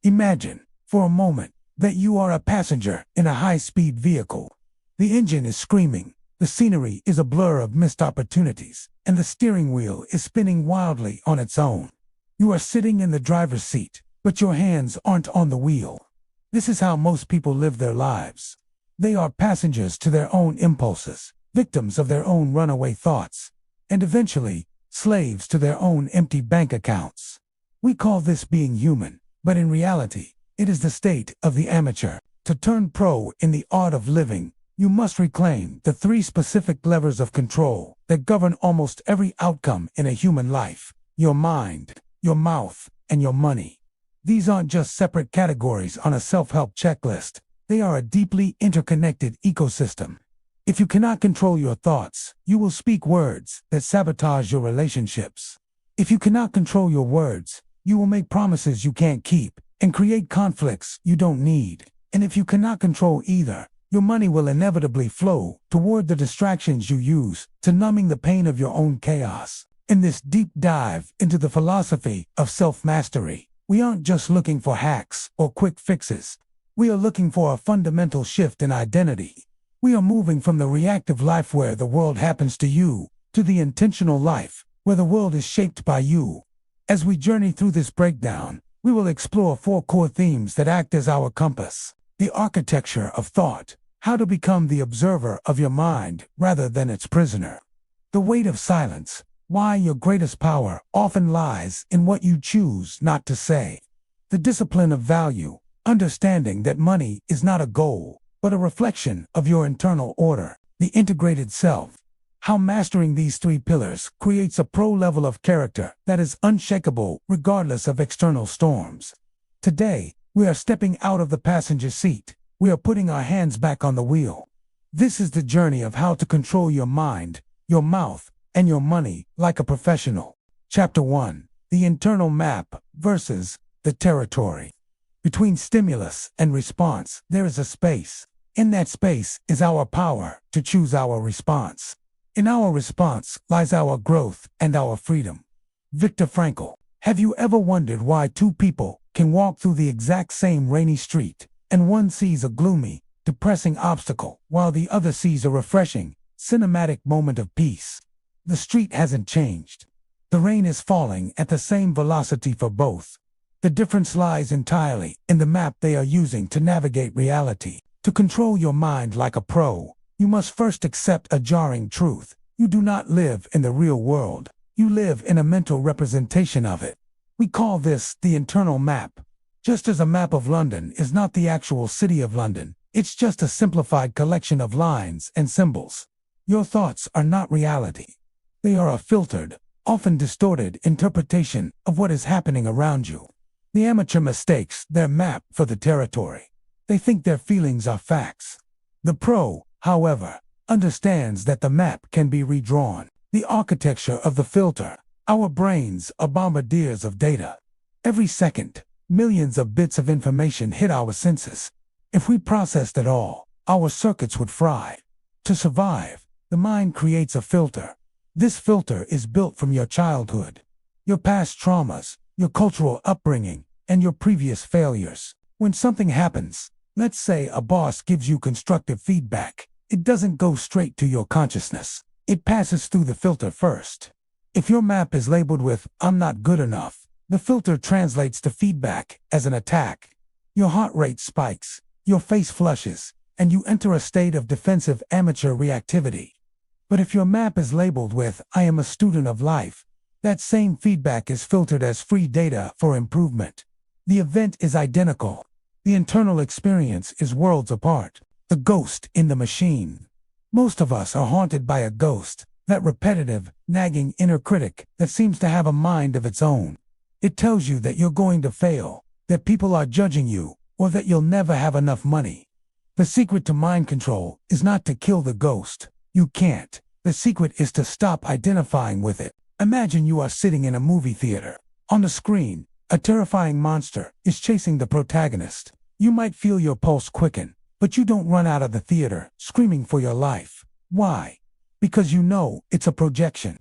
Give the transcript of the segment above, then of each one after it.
Imagine, for a moment, that you are a passenger in a high-speed vehicle. The engine is screaming, the scenery is a blur of missed opportunities, and the steering wheel is spinning wildly on its own. You are sitting in the driver's seat, but your hands aren't on the wheel. This is how most people live their lives. They are passengers to their own impulses, victims of their own runaway thoughts, and eventually, slaves to their own empty bank accounts. We call this being human, but in reality, it is the state of the amateur. To turn pro in the art of living, you must reclaim the 3 specific levers of control that govern almost every outcome in a human life: your mind, your mouth, and your money. These aren't just separate categories on a self-help checklist. They are a deeply interconnected ecosystem. If you cannot control your thoughts, you will speak words that sabotage your relationships. If you cannot control your words, you will make promises you can't keep and create conflicts you don't need. And if you cannot control either, your money will inevitably flow toward the distractions you use to numbing the pain of your own chaos. In this deep dive into the philosophy of self-mastery, we aren't just looking for hacks or quick fixes. We are looking for a fundamental shift in identity. We are moving from the reactive life where the world happens to you to the intentional life where the world is shaped by you. As we journey through this breakdown, we will explore 4 core themes that act as our compass: the architecture of thought, how to become the observer of your mind rather than its prisoner; the weight of silence, why your greatest power often lies in what you choose not to say; the discipline of value, understanding that money is not a goal, but a reflection of your internal order; the integrated self, how mastering these 3 pillars creates a pro level of character that is unshakable regardless of external storms. Today, we are stepping out of the passenger seat. We are putting our hands back on the wheel. This is the journey of how to control your mind, your mouth, and your money like a professional. Chapter 1: The internal map versus the territory. Between stimulus and response, there is a space. In that space is our power to choose our response. In our response lies our growth and our freedom. Viktor Frankl. Have you ever wondered why 2 people can walk through the exact same rainy street, and one sees a gloomy, depressing obstacle, while the other sees a refreshing, cinematic moment of peace? The street hasn't changed. The rain is falling at the same velocity for both. The difference lies entirely in the map they are using to navigate reality. To control your mind like a pro, you must first accept a jarring truth. You do not live in the real world. You live in a mental representation of it. We call this the internal map. Just as a map of London is not the actual city of London, it's just a simplified collection of lines and symbols. Your thoughts are not reality. They are a filtered, often distorted interpretation of what is happening around you. The amateur mistakes their map for the territory. They think their feelings are facts. The pro, however, understands that the map can be redrawn. The architecture of the filter. Our brains are bombardiers of data. Every second, millions of bits of information hit our senses. If we processed it all, our circuits would fry. To survive, the mind creates a filter. This filter is built from your childhood, your past traumas, your cultural upbringing, and your previous failures. When something happens, let's say a boss gives you constructive feedback, it doesn't go straight to your consciousness. It passes through the filter first. If your map is labeled with "I'm not good enough," the filter translates the feedback as an attack. Your heart rate spikes, your face flushes, and you enter a state of defensive amateur reactivity. But if your map is labeled with "I am a student of life," that same feedback is filtered as free data for improvement. The event is identical. The internal experience is worlds apart. The ghost in the machine. Most of us are haunted by a ghost, that repetitive, nagging inner critic that seems to have a mind of its own. It tells you that you're going to fail, that people are judging you, or that you'll never have enough money. The secret to mind control is not to kill the ghost. You can't. The secret is to stop identifying with it. Imagine you are sitting in a movie theater. On the screen, a terrifying monster is chasing the protagonist. You might feel your pulse quicken, but you don't run out of the theater screaming for your life. Why? Because you know it's a projection.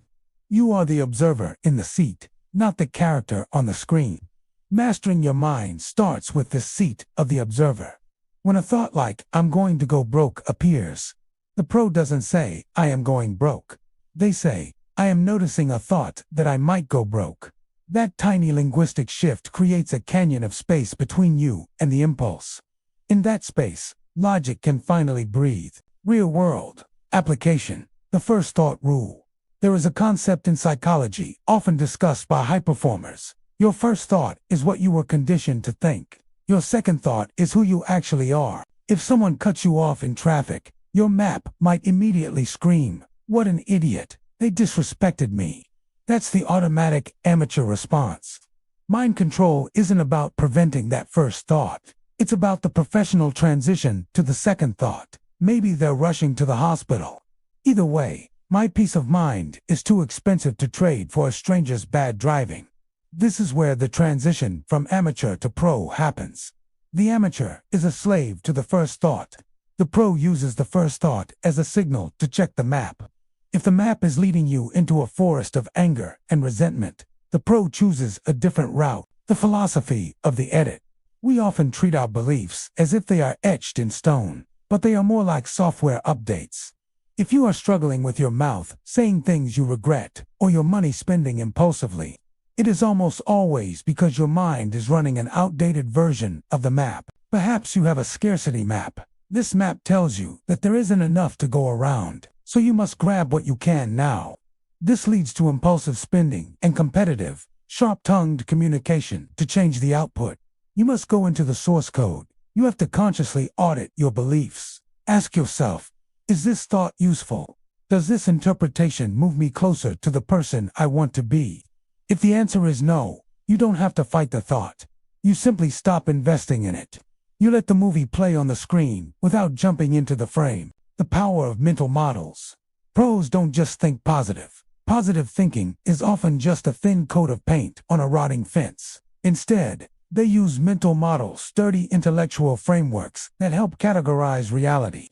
You are the observer in the seat, not the character on the screen. Mastering your mind starts with the seat of the observer. When a thought like, "I'm going to go broke," appears, the pro doesn't say, "I am going broke." They say, "I am noticing a thought that I might go broke." That tiny linguistic shift creates a canyon of space between you and the impulse. In that space, logic can finally breathe. Real-world application. The first thought rule. There is a concept in psychology, often discussed by high performers. Your first thought is what you were conditioned to think. Your second thought is who you actually are. If someone cuts you off in traffic, your map might immediately scream, "What an idiot! They disrespected me." That's the automatic amateur response. Mind control isn't about preventing that first thought. It's about the professional transition to the second thought. Maybe they're rushing to the hospital. Either way, my peace of mind is too expensive to trade for a stranger's bad driving. This is where the transition from amateur to pro happens. The amateur is a slave to the first thought. The pro uses the first thought as a signal to check the map. If the map is leading you into a forest of anger and resentment, the pro chooses a different route. The philosophy of the edit. We often treat our beliefs as if they are etched in stone, but they are more like software updates. If you are struggling with your mouth, saying things you regret, or your money spending impulsively, it is almost always because your mind is running an outdated version of the map. Perhaps you have a scarcity map. This map tells you that there isn't enough to go around, so you must grab what you can now. This leads to impulsive spending and competitive, sharp-tongued communication to change the output. You must go into the source code. You have to consciously audit your beliefs. Ask yourself, is this thought useful? Does this interpretation move me closer to the person I want to be? If the answer is no, you don't have to fight the thought. You simply stop investing in it. You let the movie play on the screen without jumping into the frame. The power of mental models. Pros don't just think positive. Positive thinking is often just a thin coat of paint on a rotting fence. Instead, they use mental models, sturdy intellectual frameworks that help categorize reality.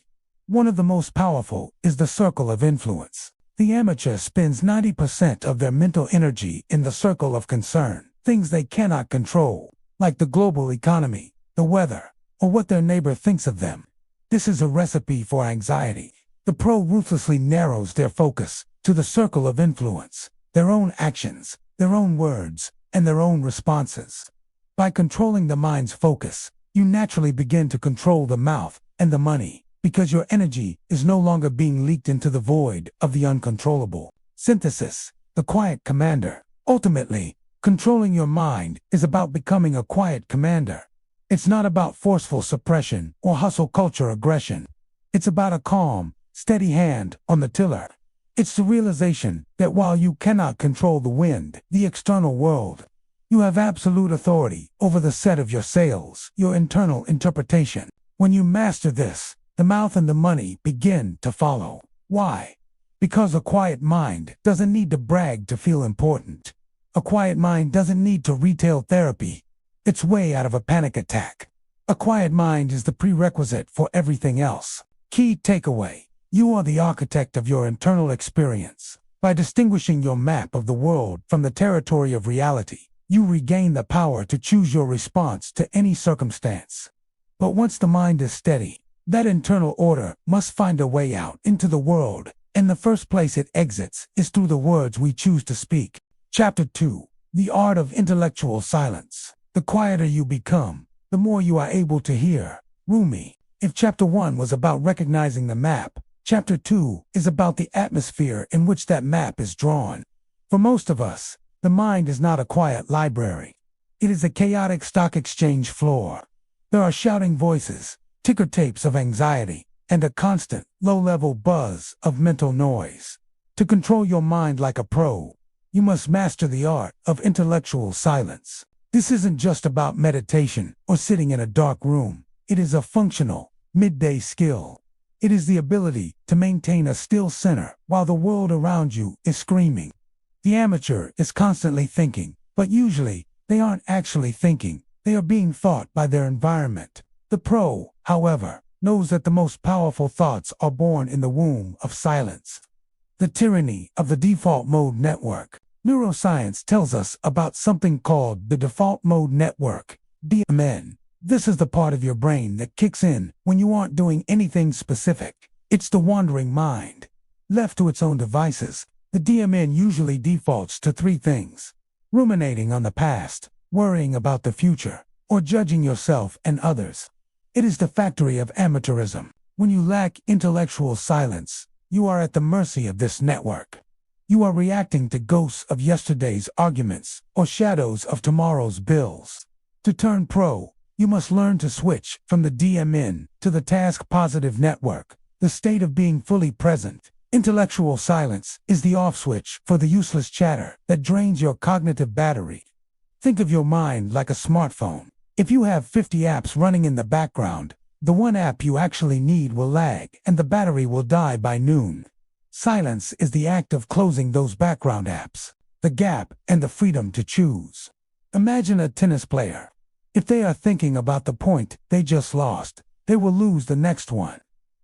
One of the most powerful is the circle of influence. The amateur spends 90% of their mental energy in the circle of concern, things they cannot control, like the global economy, the weather, or what their neighbor thinks of them. This is a recipe for anxiety. The pro ruthlessly narrows their focus to the circle of influence, their own actions, their own words, and their own responses. By controlling the mind's focus, you naturally begin to control the mouth and the money, because your energy is no longer being leaked into the void of the uncontrollable. Synthesis, the quiet commander. Ultimately, controlling your mind is about becoming a quiet commander. It's not about forceful suppression or hustle culture aggression. It's about a calm, steady hand on the tiller. It's the realization that while you cannot control the wind, the external world, you have absolute authority over the set of your sails, your internal interpretation. When you master this, the mouth and the money begin to follow. Why? Because a quiet mind doesn't need to brag to feel important. A quiet mind doesn't need to retail therapy. It's way out of a panic attack. A quiet mind is the prerequisite for everything else. Key takeaway. You are the architect of your internal experience. By distinguishing your map of the world from the territory of reality, you regain the power to choose your response to any circumstance. But once the mind is steady, that internal order must find a way out into the world, and the first place it exits is through the words we choose to speak. Chapter 2. The Art of Intellectual Silence. The quieter you become, the more you are able to hear. Rumi. If Chapter 1 was about recognizing the map, Chapter 2 is about the atmosphere in which that map is drawn. For most of us, the mind is not a quiet library. It is a chaotic stock exchange floor. There are shouting voices, ticker tapes of anxiety, and a constant, low-level buzz of mental noise. To control your mind like a pro, you must master the art of intellectual silence. This isn't just about meditation or sitting in a dark room. It is a functional, midday skill. It is the ability to maintain a still center while the world around you is screaming. The amateur is constantly thinking, but usually, they aren't actually thinking. They are being thought by their environment. The pro, however, knows that the most powerful thoughts are born in the womb of silence. The tyranny of the default mode network. Neuroscience tells us about something called the default mode network, DMN. This is the part of your brain that kicks in when you aren't doing anything specific. It's the wandering mind. Left to its own devices, the DMN usually defaults to three things: ruminating on the past, worrying about the future, or judging yourself and others. It is the factory of amateurism. When you lack intellectual silence, you are at the mercy of this network. You are reacting to ghosts of yesterday's arguments or shadows of tomorrow's bills. To turn pro, you must learn to switch from the DMN to the task-positive network, the state of being fully present. Intellectual silence is the off switch for the useless chatter that drains your cognitive battery. Think of your mind like a smartphone. If you have 50 apps running in the background, the one app you actually need will lag and the battery will die by noon. Silence is the act of closing those background apps, the gap and the freedom to choose. Imagine a tennis player. If they are thinking about the point they just lost, they will lose the next one.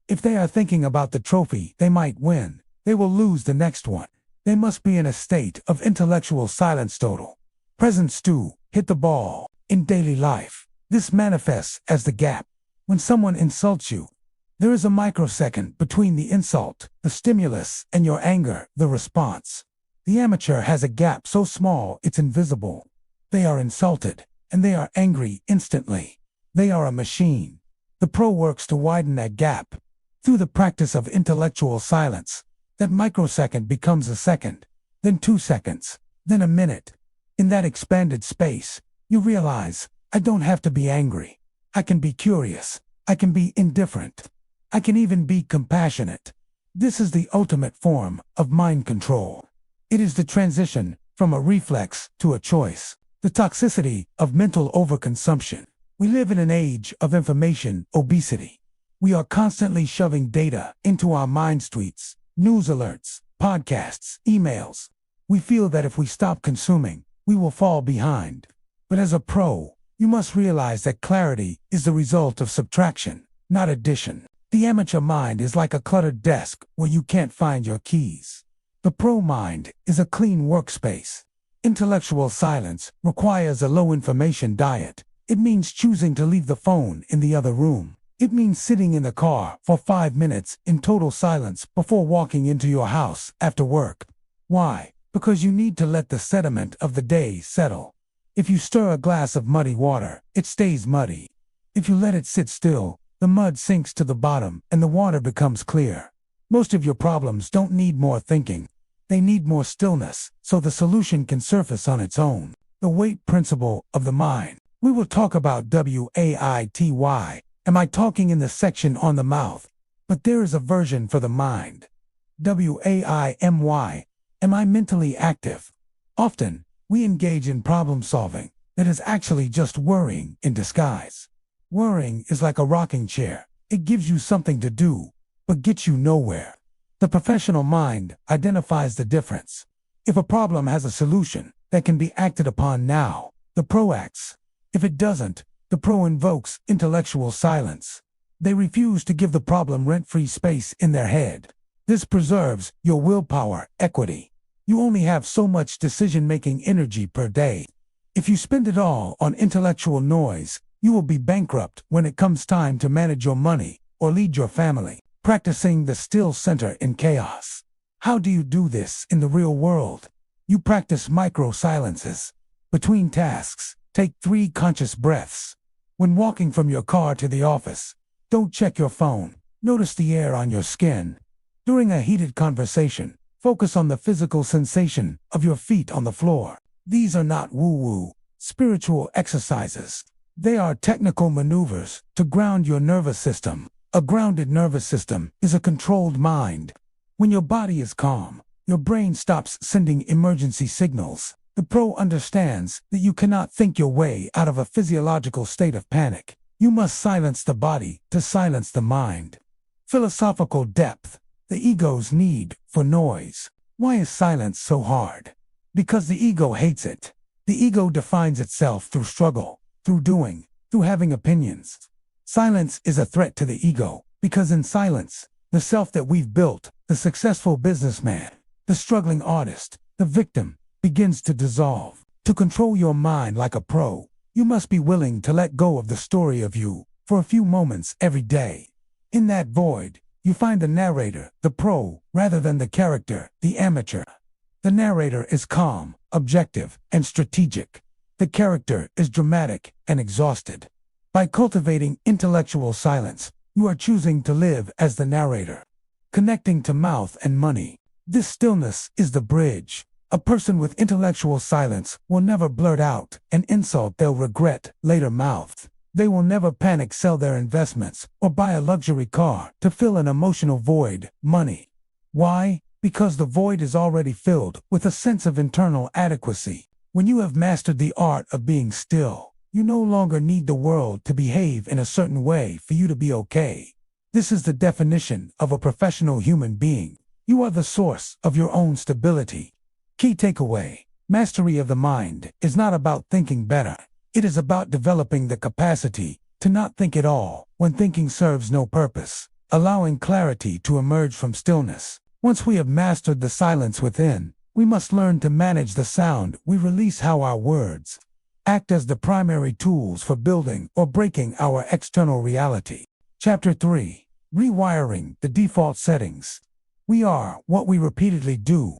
If they are thinking about the trophy they might win, they will lose the next one. They must be in a state of intellectual silence total. Present stew, hit the ball. In daily life, this manifests as the gap. When someone insults you, there is a microsecond between the insult, the stimulus, and your anger, the response. The amateur has a gap so small it's invisible. They are insulted, and they are angry instantly. They are a machine. The pro works to widen that gap. Through the practice of intellectual silence, that microsecond becomes a second, then 2 seconds, then a minute. In that expanded space, you realize, I don't have to be angry. I can be curious. I can be indifferent. I can even be compassionate. This is the ultimate form of mind control. It is the transition from a reflex to a choice. The toxicity of mental overconsumption. We live in an age of information obesity. We are constantly shoving data into our mind streets, news alerts, podcasts, emails. We feel that if we stop consuming, we will fall behind. But as a pro, you must realize that clarity is the result of subtraction, not addition. The amateur mind is like a cluttered desk where you can't find your keys. The pro mind is a clean workspace. Intellectual silence requires a low information diet. It means choosing to leave the phone in the other room. It means sitting in the car for 5 minutes in total silence before walking into your house after work. Why? Because you need to let the sediment of the day settle. If you stir a glass of muddy water, it stays muddy. If you let it sit still, the mud sinks to the bottom and the water becomes clear. Most of your problems don't need more thinking. They need more stillness, so the solution can surface on its own. The weight principle of the mind. We will talk about WAITY. Am I talking in the section on the mouth? But there is a version for the mind. WAIMY. Am I mentally active? Often, we engage in problem solving that is actually just worrying in disguise. Worrying is like a rocking chair. It gives you something to do, but gets you nowhere. The professional mind identifies the difference. If a problem has a solution that can be acted upon now, the pro acts. If it doesn't, the pro invokes intellectual silence. They refuse to give the problem rent-free space in their head. This preserves your willpower equity. You only have so much decision-making energy per day. If you spend it all on intellectual noise, you will be bankrupt when it comes time to manage your money or lead your family. Practicing the still center in chaos. How do you do this in the real world? You practice micro-silences. Between tasks, take 3 conscious breaths. When walking from your car to the office, don't check your phone. Notice the air on your skin. During a heated conversation, focus on the physical sensation of your feet on the floor. These are not woo-woo, spiritual exercises. They are technical maneuvers to ground your nervous system. A grounded nervous system is a controlled mind. When your body is calm, your brain stops sending emergency signals. The pro understands that you cannot think your way out of a physiological state of panic. You must silence the body to silence the mind. Philosophical depth. The ego's need for noise. Why is silence so hard? Because the ego hates it. The ego defines itself through struggle, through doing, through having opinions. Silence is a threat to the ego, because in silence, the self that we've built, the successful businessman, the struggling artist, the victim, begins to dissolve. To control your mind like a pro, you must be willing to let go of the story of you for a few moments every day. In that void, you find the narrator, the pro, rather than the character, the amateur. The narrator is calm, objective, and strategic. The character is dramatic and exhausted. By cultivating intellectual silence, you are choosing to live as the narrator, connecting to mouth and money. This stillness is the bridge. A person with intellectual silence will never blurt out an insult they'll regret later mouthed. They will never panic sell their investments or buy a luxury car to fill an emotional void, money. Why? Because the void is already filled with a sense of internal adequacy. When you have mastered the art of being still, you no longer need the world to behave in a certain way for you to be okay. This is the definition of a professional human being. You are the source of your own stability. Key takeaway: mastery of the mind is not about thinking better. It is about developing the capacity to not think at all when thinking serves no purpose, allowing clarity to emerge from stillness. Once we have mastered the silence within, we must learn to manage the sound we release, how our words act as the primary tools for building or breaking our external reality. Chapter 3. Rewiring the default settings. We are what we repeatedly do.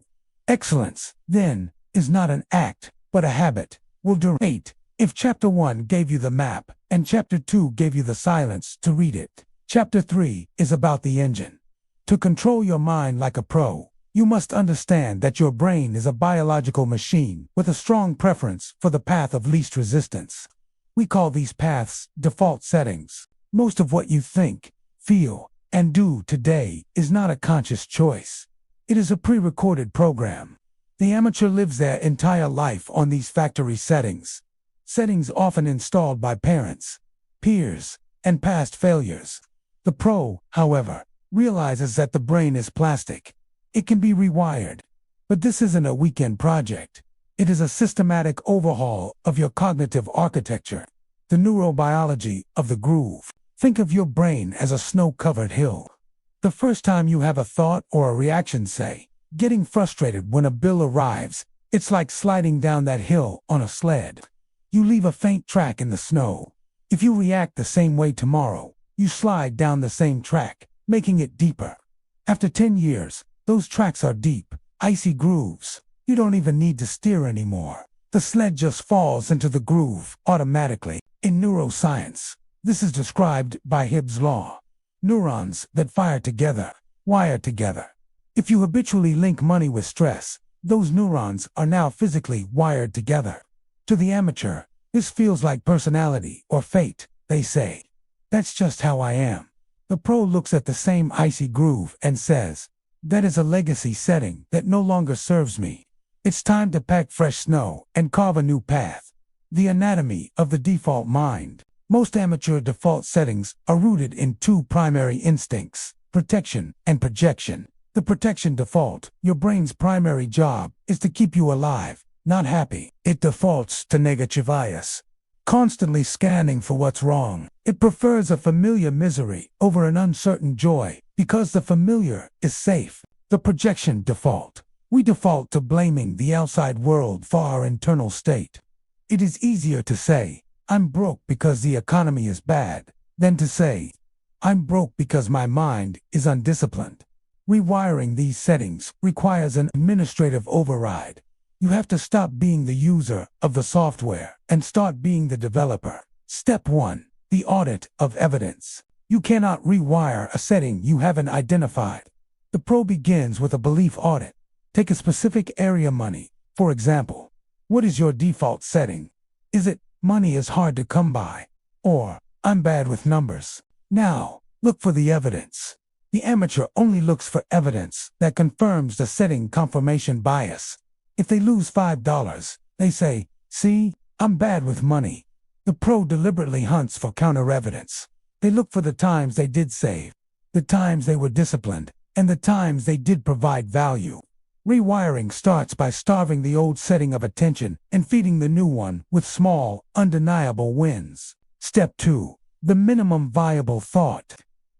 Excellence, then, is not an act, but a habit. Will do. 8. If Chapter 1 gave you the map, and Chapter 2 gave you the silence to read it, Chapter 3 is about the engine. To control your mind like a pro, you must understand that your brain is a biological machine with a strong preference for the path of least resistance. We call these paths default settings. Most of what you think, feel, and do today is not a conscious choice. It is a pre-recorded program. The amateur lives their entire life on these factory settings. Settings often installed by parents, peers, and past failures. The pro, however, realizes that the brain is plastic. It can be rewired. But this isn't a weekend project. It is a systematic overhaul of your cognitive architecture, the neurobiology of the groove. Think of your brain as a snow-covered hill. The first time you have a thought or a reaction, say, getting frustrated when a bill arrives, it's like sliding down that hill on a sled. You leave a faint track in the snow. If you react the same way tomorrow, you slide down the same track, making it deeper. After 10 years, those tracks are deep, icy grooves. You don't even need to steer anymore. The sled just falls into the groove automatically. In neuroscience, this is described by Hibb's law. Neurons that fire together, wire together. If you habitually link money with stress, those neurons are now physically wired together. To the amateur, this feels like personality or fate, they say. That's just how I am. The pro looks at the same icy groove and says, that is a legacy setting that no longer serves me. It's time to pack fresh snow and carve a new path. The anatomy of the default mind. Most amateur default settings are rooted in two primary instincts, protection and projection. The protection default, your brain's primary job, is to keep you alive, not happy. It defaults to negative bias, constantly scanning for what's wrong. It prefers a familiar misery over an uncertain joy, because the familiar is safe. The projection default. We default to blaming the outside world for our internal state. It is easier to say, I'm broke because the economy is bad, than to say, I'm broke because my mind is undisciplined. Rewiring these settings requires an administrative override. You have to stop being the user of the software and start being the developer. Step 1. The audit of evidence. You cannot rewire a setting you haven't identified. The pro begins with a belief audit. Take a specific area: money, for example. What is your default setting? Is it, money is hard to come by? Or, I'm bad with numbers? Now, look for the evidence. The amateur only looks for evidence that confirms the setting confirmation bias. If they lose $5, they say, see, I'm bad with money. The pro deliberately hunts for counter-evidence. They look for the times they did save, the times they were disciplined, and the times they did provide value. Rewiring starts by starving the old setting of attention and feeding the new one with small, undeniable wins. Step 2. The minimum viable thought.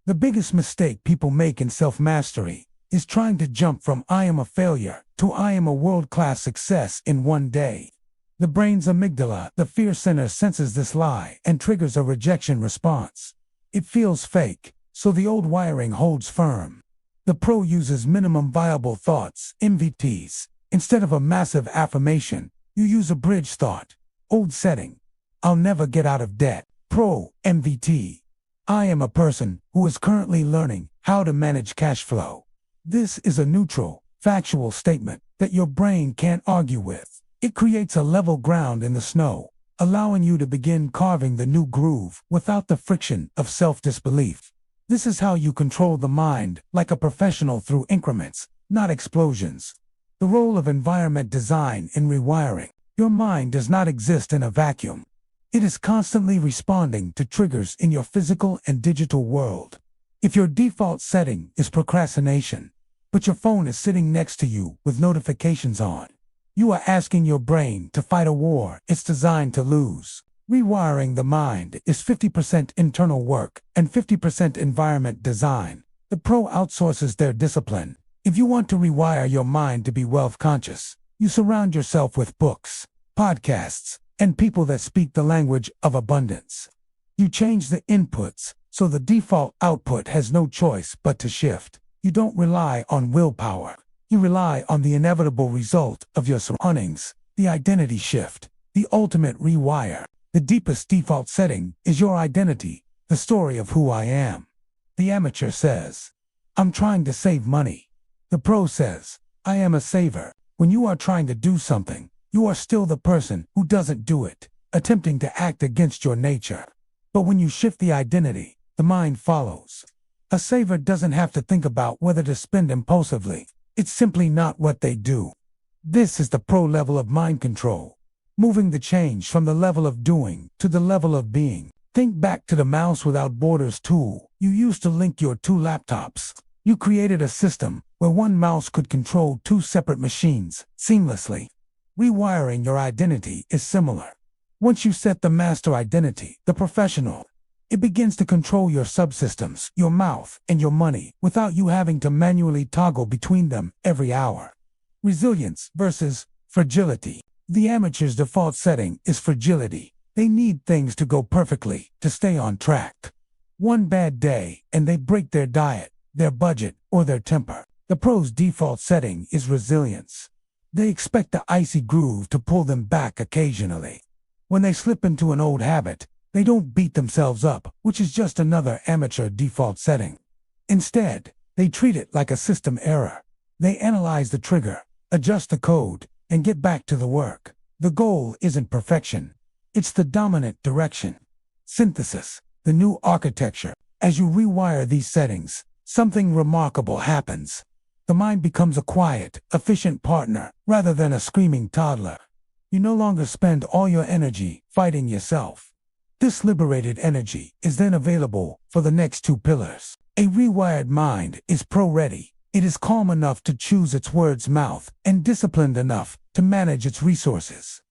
The biggest mistake people make in self-mastery is trying to jump from "I am a failure" to "I am a world-class success" in one day. The brain's amygdala, the fear center, senses this lie and triggers a rejection response. It feels fake, so the old wiring holds firm. The pro uses minimum viable thoughts, MVTs. Instead of a massive affirmation, you use a bridge thought. Old setting: I'll never get out of debt. Pro, MVT: I am a person who is currently learning how to manage cash flow. This is a neutral, factual statement that your brain can't argue with. It creates a level ground in the snow, allowing you to begin carving the new groove without the friction of self-disbelief. This is how you control the mind like a professional through increments, not explosions. The role of environment design in rewiring: your mind does not exist in a vacuum. It is constantly responding to triggers in your physical and digital world. If your default setting is procrastination, but your phone is sitting next to you with notifications on, you are asking your brain to fight a war it's designed to lose. Rewiring the mind is 50% internal work and 50% environment design. The pro outsources their discipline. If you want to rewire your mind to be wealth conscious, you surround yourself with books, podcasts, and people that speak the language of abundance. You change the inputs so the default output has no choice but to shift. You don't rely on willpower. You rely on the inevitable result of your surroundings, the identity shift, the ultimate rewire. The deepest default setting is your identity, the story of who I am. The amateur says, "I'm trying to save money." The pro says, "I am a saver." When you are trying to do something, you are still the person who doesn't do it, attempting to act against your nature. But when you shift the identity, the mind follows. A saver doesn't have to think about whether to spend impulsively. It's simply not what they do. This is the pro level of mind control, moving the change from the level of doing to the level of being. Think back to the mouse without borders tool you used to link your two laptops. You created a system where one mouse could control two separate machines seamlessly. Rewiring your identity is similar. Once you set the master identity, the professional, it begins to control your subsystems, your mouth, and your money without you having to manually toggle between them every hour. Resilience versus fragility. The amateur's default setting is fragility. They need things to go perfectly to stay on track. One bad day and they break their diet, their budget, or their temper. The pro's default setting is resilience. They expect the icy groove to pull them back occasionally. When they slip into an old habit, they don't beat themselves up, which is just another amateur default setting. Instead, they treat it like a system error. They analyze the trigger, adjust the code, and get back to the work. The goal isn't perfection. It's the dominant direction. Synthesis, the new architecture. As you rewire these settings, something remarkable happens. The mind becomes a quiet, efficient partner rather than a screaming toddler. You no longer spend all your energy fighting yourself. This liberated energy is then available for the next two pillars. A rewired mind is pro-ready. It is calm enough to choose its words mouth and disciplined enough to manage its resources.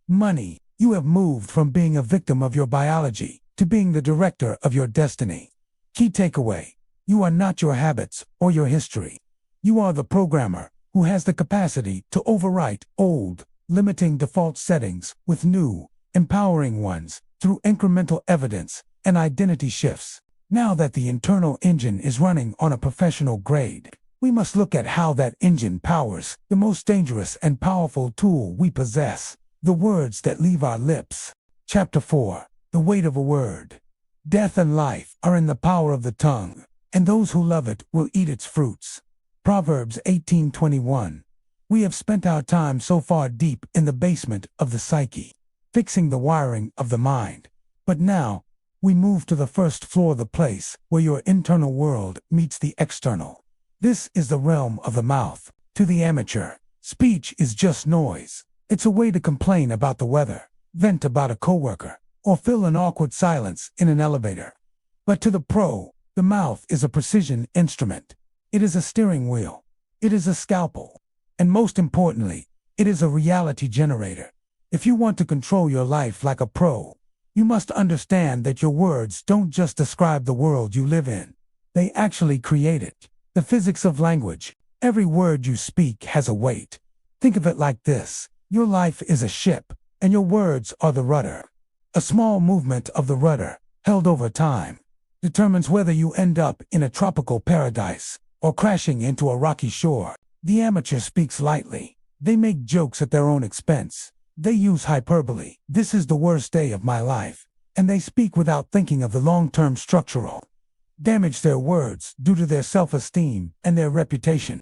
Money, you have moved from being a victim of your biology to being the director of your destiny. Key takeaway: you are not your habits or your history. You are the programmer who has the capacity to overwrite old, limiting default settings with new, empowering ones through incremental evidence and identity shifts. Now that the internal engine is running on a professional grade, we must look at how that engine powers the most dangerous and powerful tool we possess: the words that leave our lips. Chapter 4: The Weight of a Word. Death and life are in the power of the tongue, and those who love it will eat its fruits. Proverbs 18:21. We have spent our time so far deep in the basement of the psyche, fixing the wiring of the mind. But now, we move to the first floor, the place where your internal world meets the external. This is the realm of the mouth. To the amateur, speech is just noise. It's a way to complain about the weather, vent about a coworker, or fill an awkward silence in an elevator. But to the pro, the mouth is a precision instrument. It is a steering wheel. It is a scalpel. And most importantly, it is a reality generator. If you want to control your life like a pro, you must understand that your words don't just describe the world you live in. They actually create it. The physics of language. Every word you speak has a weight. Think of it like this. Your life is a ship, and your words are the rudder. A small movement of the rudder, held over time, determines whether you end up in a tropical paradise or crashing into a rocky shore. The amateur speaks lightly. They make jokes at their own expense. They use hyperbole. This is the worst day of my life. And they speak without thinking of the long-term structural damage their words due to their self-esteem and their reputation.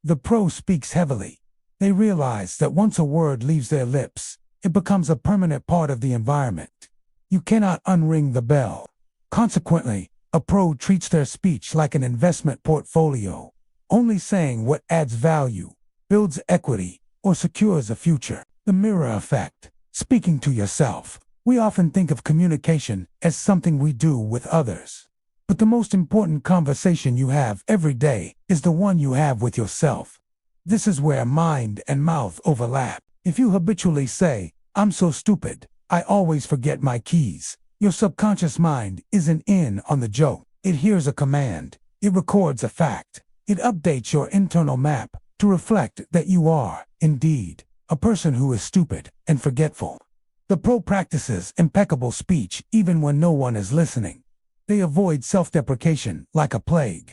The pro speaks heavily. They realize that once a word leaves their lips, it becomes a permanent part of the environment. You cannot unring the bell. Consequently, a pro treats their speech like an investment portfolio, only saying what adds value, builds equity, or secures a future. The mirror effect. Speaking to yourself. We often think of communication as something we do with others. But the most important conversation you have every day is the one you have with yourself. This is where mind and mouth overlap. If you habitually say, "I'm so stupid, I always forget my keys," your subconscious mind isn't in on the joke. It hears a command. It records a fact. It updates your internal map to reflect that you are, indeed, a person who is stupid and forgetful. The pro practices impeccable speech even when no one is listening. They avoid self-deprecation like a plague.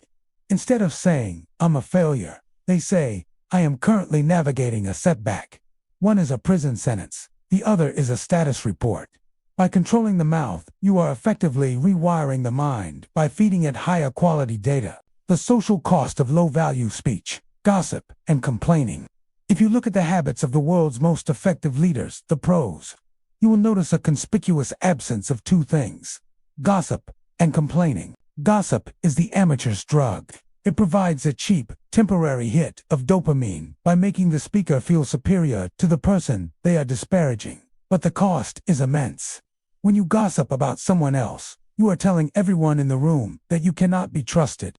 Instead of saying, "I'm a failure," they say, "I am currently navigating a setback." One is a prison sentence. The other is a status report. By controlling the mouth, you are effectively rewiring the mind by feeding it higher quality data. The social cost of low-value speech, gossip, and complaining. If you look at the habits of the world's most effective leaders, the pros, you will notice a conspicuous absence of two things: gossip and complaining. Gossip is the amateur's drug. It provides a cheap, temporary hit of dopamine by making the speaker feel superior to the person they are disparaging. But the cost is immense. When you gossip about someone else, you are telling everyone in the room that you cannot be trusted.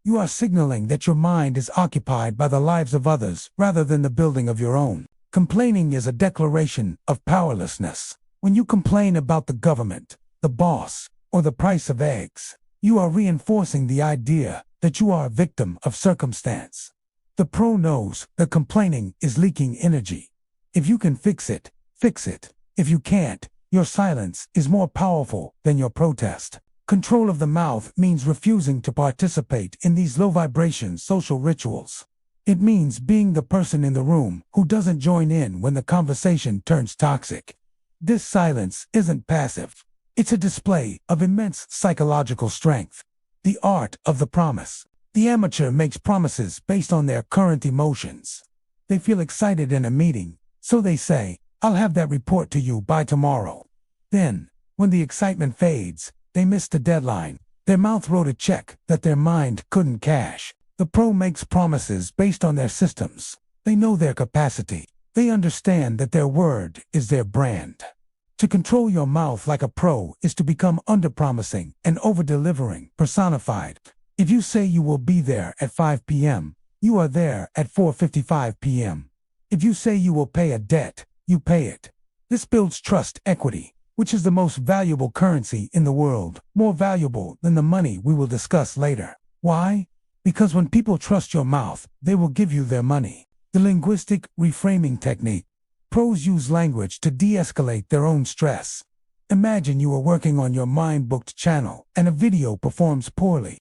You are signaling that your mind is occupied by the lives of others rather than the building of your own. Complaining is a declaration of powerlessness. When you complain about the government, the boss, or the price of eggs, you are reinforcing the idea that you are a victim of circumstance. The pro knows that complaining is leaking energy. If you can fix it, fix it. If you can't, your silence is more powerful than your protest. Control of the mouth means refusing to participate in these low-vibration social rituals. It means being the person in the room who doesn't join in when the conversation turns toxic. This silence isn't passive. It's a display of immense psychological strength. The art of the promise. The amateur makes promises based on their current emotions. They feel excited in a meeting, so they say, "I'll have that report to you by tomorrow." Then, when the excitement fades, they miss the deadline. Their mouth wrote a check that their mind couldn't cash. The pro makes promises based on their systems. They know their capacity. They understand that their word is their brand. To control your mouth like a pro is to become underpromising and over-delivering personified. If you say you will be there at 5 p.m., you are there at 4:55 p.m. If you say you will pay a debt, you pay it. This builds trust equity, which is the most valuable currency in the world, more valuable than the money we will discuss later. Why? Because when people trust your mouth, they will give you their money. The linguistic reframing technique. Pros use language to de-escalate their own stress. Imagine you are working on your mind-booked channel and a video performs poorly.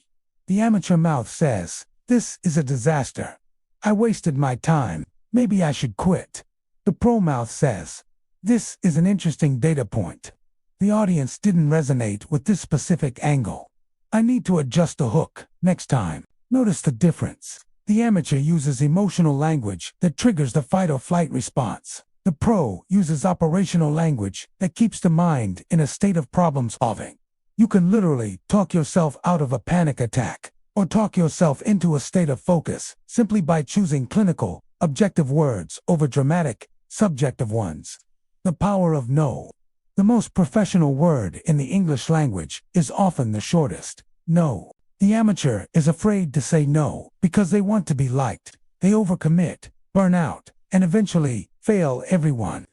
The amateur mouth says, "This is a disaster. I wasted my time. Maybe I should quit." The pro mouth says, "This is an interesting data point. The audience didn't resonate with this specific angle. I need to adjust the hook next time." Notice the difference. The amateur uses emotional language that triggers the fight or flight response. The pro uses operational language that keeps the mind in a state of problem solving. You can literally talk yourself out of a panic attack or talk yourself into a state of focus simply by choosing clinical, objective words over dramatic, subjective ones. The power of no. The most professional word in the English language is often the shortest. No. The amateur is afraid to say no because they want to be liked. They overcommit, burn out, and eventually fail everyone.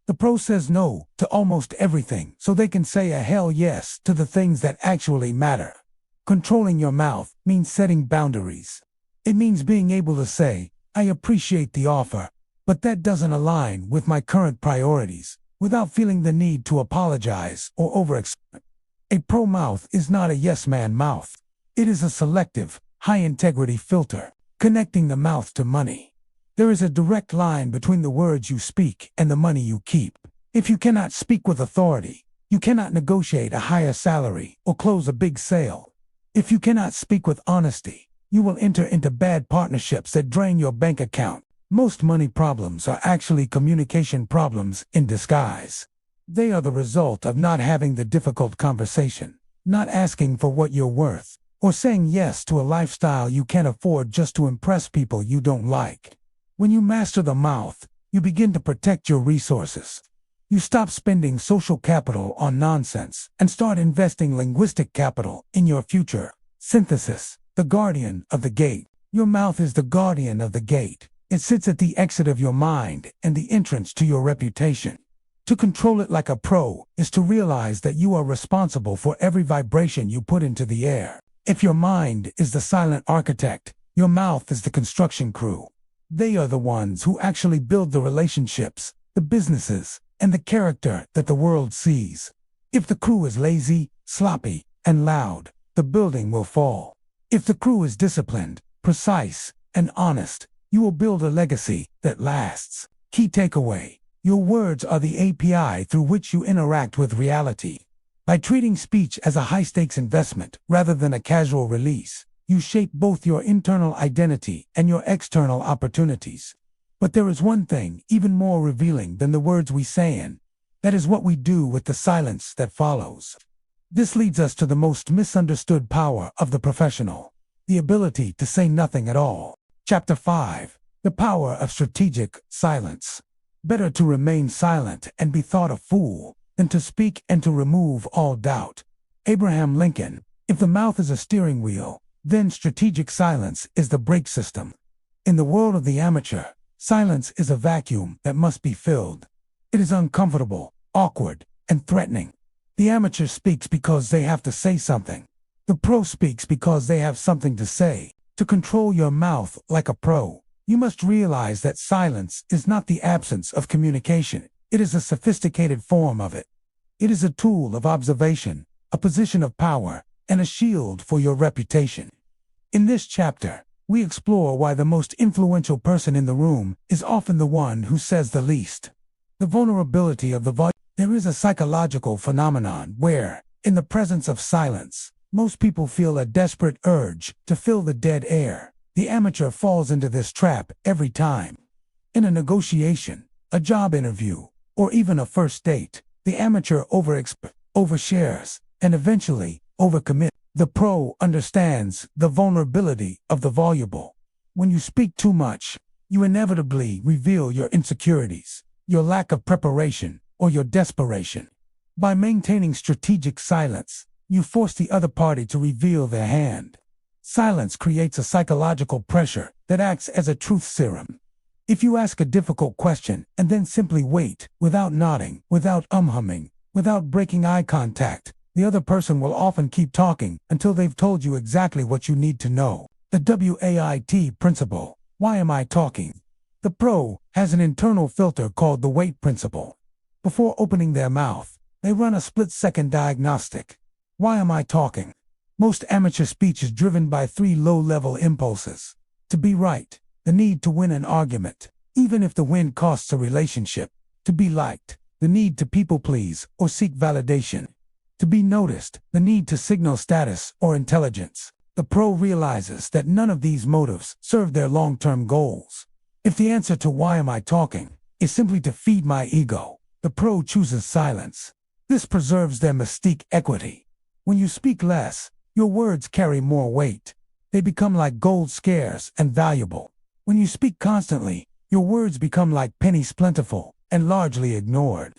The pro says no to almost everything so they can say a hell yes to the things that actually matter. Controlling your mouth means setting boundaries. It means being able to say, I appreciate the offer, but that doesn't align with my current priorities, without feeling the need to apologize or overexplain. A pro mouth is not a yes-man mouth. It is a selective, high-integrity filter, connecting the mouth to money. There is a direct line between the words you speak and the money you keep. If you cannot speak with authority, you cannot negotiate a higher salary or close a big sale. If you cannot speak with honesty, you will enter into bad partnerships that drain your bank account. Most money problems are actually communication problems in disguise. They are the result of not having the difficult conversation, not asking for what you're worth, or saying yes to a lifestyle you can't afford just to impress people you don't like. When you master the mouth, you begin to protect your resources. You stop spending social capital on nonsense and start investing linguistic capital in your future. Synthesis, the guardian of the gate. Your mouth is the guardian of the gate. It sits at the exit of your mind and the entrance to your reputation. To control it like a pro is to realize that you are responsible for every vibration you put into the air. If your mind is the silent architect, your mouth is the construction crew. They are the ones who actually build the relationships, the businesses, and the character that the world sees. If the crew is lazy, sloppy, and loud, the building will fall. If the crew is disciplined, precise, and honest, you will build a legacy that lasts. Key takeaway: your words are the API through which you interact with reality. By treating speech as a high-stakes investment rather than a casual release, you shape both your internal identity and your external opportunities. But there is one thing even more revealing than the words we say, and that is what we do with the silence that follows. This leads us to the most misunderstood power of the professional: the ability to say nothing at all. Chapter 5. The Power of Strategic Silence. Better to remain silent and be thought a fool than to speak and to remove all doubt. Abraham Lincoln. If the mouth is a steering wheel, then strategic silence is the brake system. In the world of the amateur, silence is a vacuum that must be filled. It is uncomfortable, awkward, and threatening. The amateur speaks because they have to say something. The pro speaks because they have something to say. To control your mouth like a pro, you must realize that silence is not the absence of communication. It is a sophisticated form of it. It is a tool of observation, a position of power, and a shield for your reputation. In this chapter, we explore why the most influential person in the room is often the one who says the least. The vulnerability of the voice. There is a psychological phenomenon where, in the presence of silence, most people feel a desperate urge to fill the dead air. The amateur falls into this trap every time. In a negotiation, a job interview, or even a first date, the amateur overshares, and eventually overcommits. The pro understands the vulnerability of the voluble. When you speak too much, you inevitably reveal your insecurities, your lack of preparation, or your desperation. By maintaining strategic silence, you force the other party to reveal their hand. Silence creates a psychological pressure that acts as a truth serum. If you ask a difficult question and then simply wait, without nodding, without humming, without breaking eye contact, the other person will often keep talking until they've told you exactly what you need to know. The WAIT principle. Why am I talking? The pro has an internal filter called the wait principle. Before opening their mouth, they run a split-second diagnostic. Why am I talking? Most amateur speech is driven by 3 low-level impulses. To be right, the need to win an argument, even if the win costs a relationship. To be liked, the need to people-please or seek validation. To be noticed, the need to signal status or intelligence. The pro realizes that none of these motives serve their long-term goals. If the answer to why am I talking is simply to feed my ego, the pro chooses silence. This preserves their mystique equity. When you speak less, your words carry more weight. They become like gold scarce and valuable. When you speak constantly, your words become like pennies plentiful and largely ignored.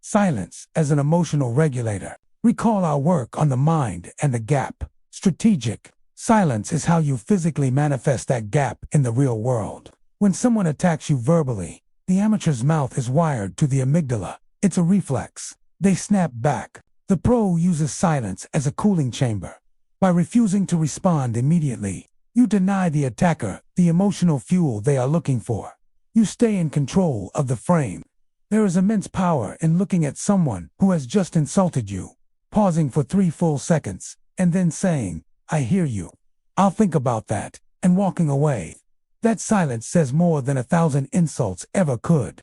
Silence as an emotional regulator. Recall our work on the mind and the gap. Strategic silence is how you physically manifest that gap in the real world. When someone attacks you verbally, the amateur's mouth is wired to the amygdala. It's a reflex. They snap back. The pro uses silence as a cooling chamber. By refusing to respond immediately, You deny the attacker the emotional fuel they are looking for. You stay in control of the frame. There is immense power in looking at someone who has just insulted you, pausing for 3 full seconds, and then saying, "I hear you. I'll think about that," and walking away. That silence says more than 1,000 insults ever could.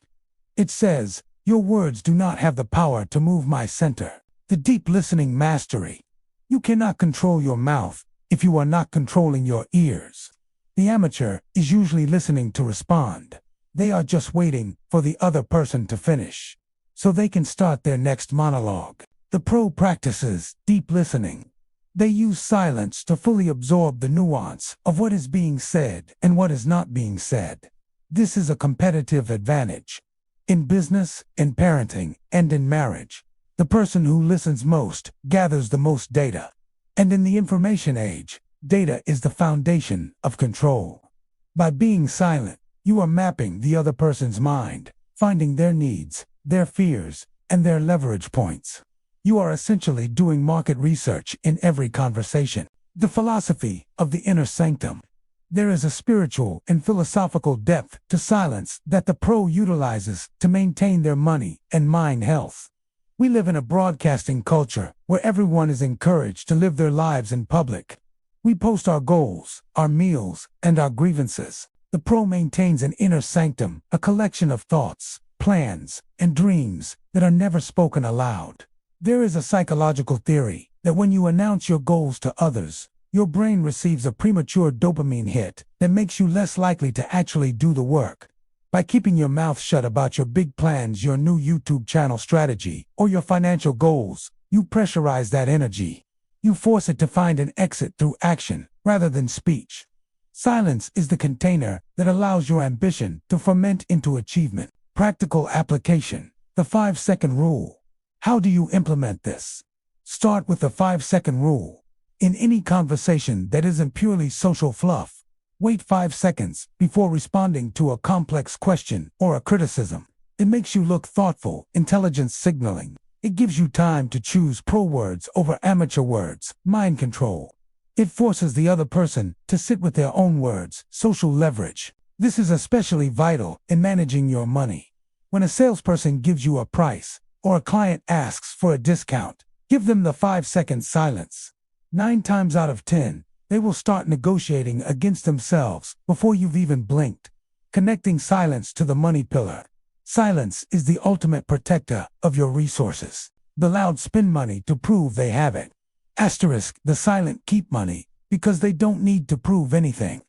It says, "Your words do not have the power to move my center." The deep listening mastery. You cannot control your mouth if you are not controlling your ears. The amateur is usually listening to respond. They are just waiting for the other person to finish, so they can start their next monologue. The pro practices deep listening. They use silence to fully absorb the nuance of what is being said and what is not being said. This is a competitive advantage. In business, in parenting, and in marriage, the person who listens most gathers the most data. And in the information age, data is the foundation of control. By being silent, you are mapping the other person's mind, finding their needs, their fears, and their leverage points. You are essentially doing market research in every conversation. The philosophy of the inner sanctum. There is a spiritual and philosophical depth to silence that the pro utilizes to maintain their money and mind health. We live in a broadcasting culture where everyone is encouraged to live their lives in public. We post our goals, our meals, and our grievances. The pro maintains an inner sanctum, a collection of thoughts, plans, and dreams that are never spoken aloud. There is a psychological theory that when you announce your goals to others, your brain receives a premature dopamine hit that makes you less likely to actually do the work. By keeping your mouth shut about your big plans, your new YouTube channel strategy, or your financial goals, you pressurize that energy. You force it to find an exit through action rather than speech. Silence is the container that allows your ambition to ferment into achievement. Practical application. The 5-second rule. How do you implement this? Start with the 5-second rule. In any conversation that isn't purely social fluff, wait 5 seconds before responding to a complex question or a criticism. It makes you look thoughtful, intelligence signaling. It gives you time to choose pro words over amateur words, mind control. It forces the other person to sit with their own words, social leverage. This is especially vital in managing your money. When a salesperson gives you a price, or a client asks for a discount, give them the 5-second silence. 9 times out of 10, they will start negotiating against themselves before you've even blinked. Connecting silence to the money pillar. Silence is the ultimate protector of your resources. The loud spend money to prove they have it. Asterisk, the silent keep money because they don't need to prove anything.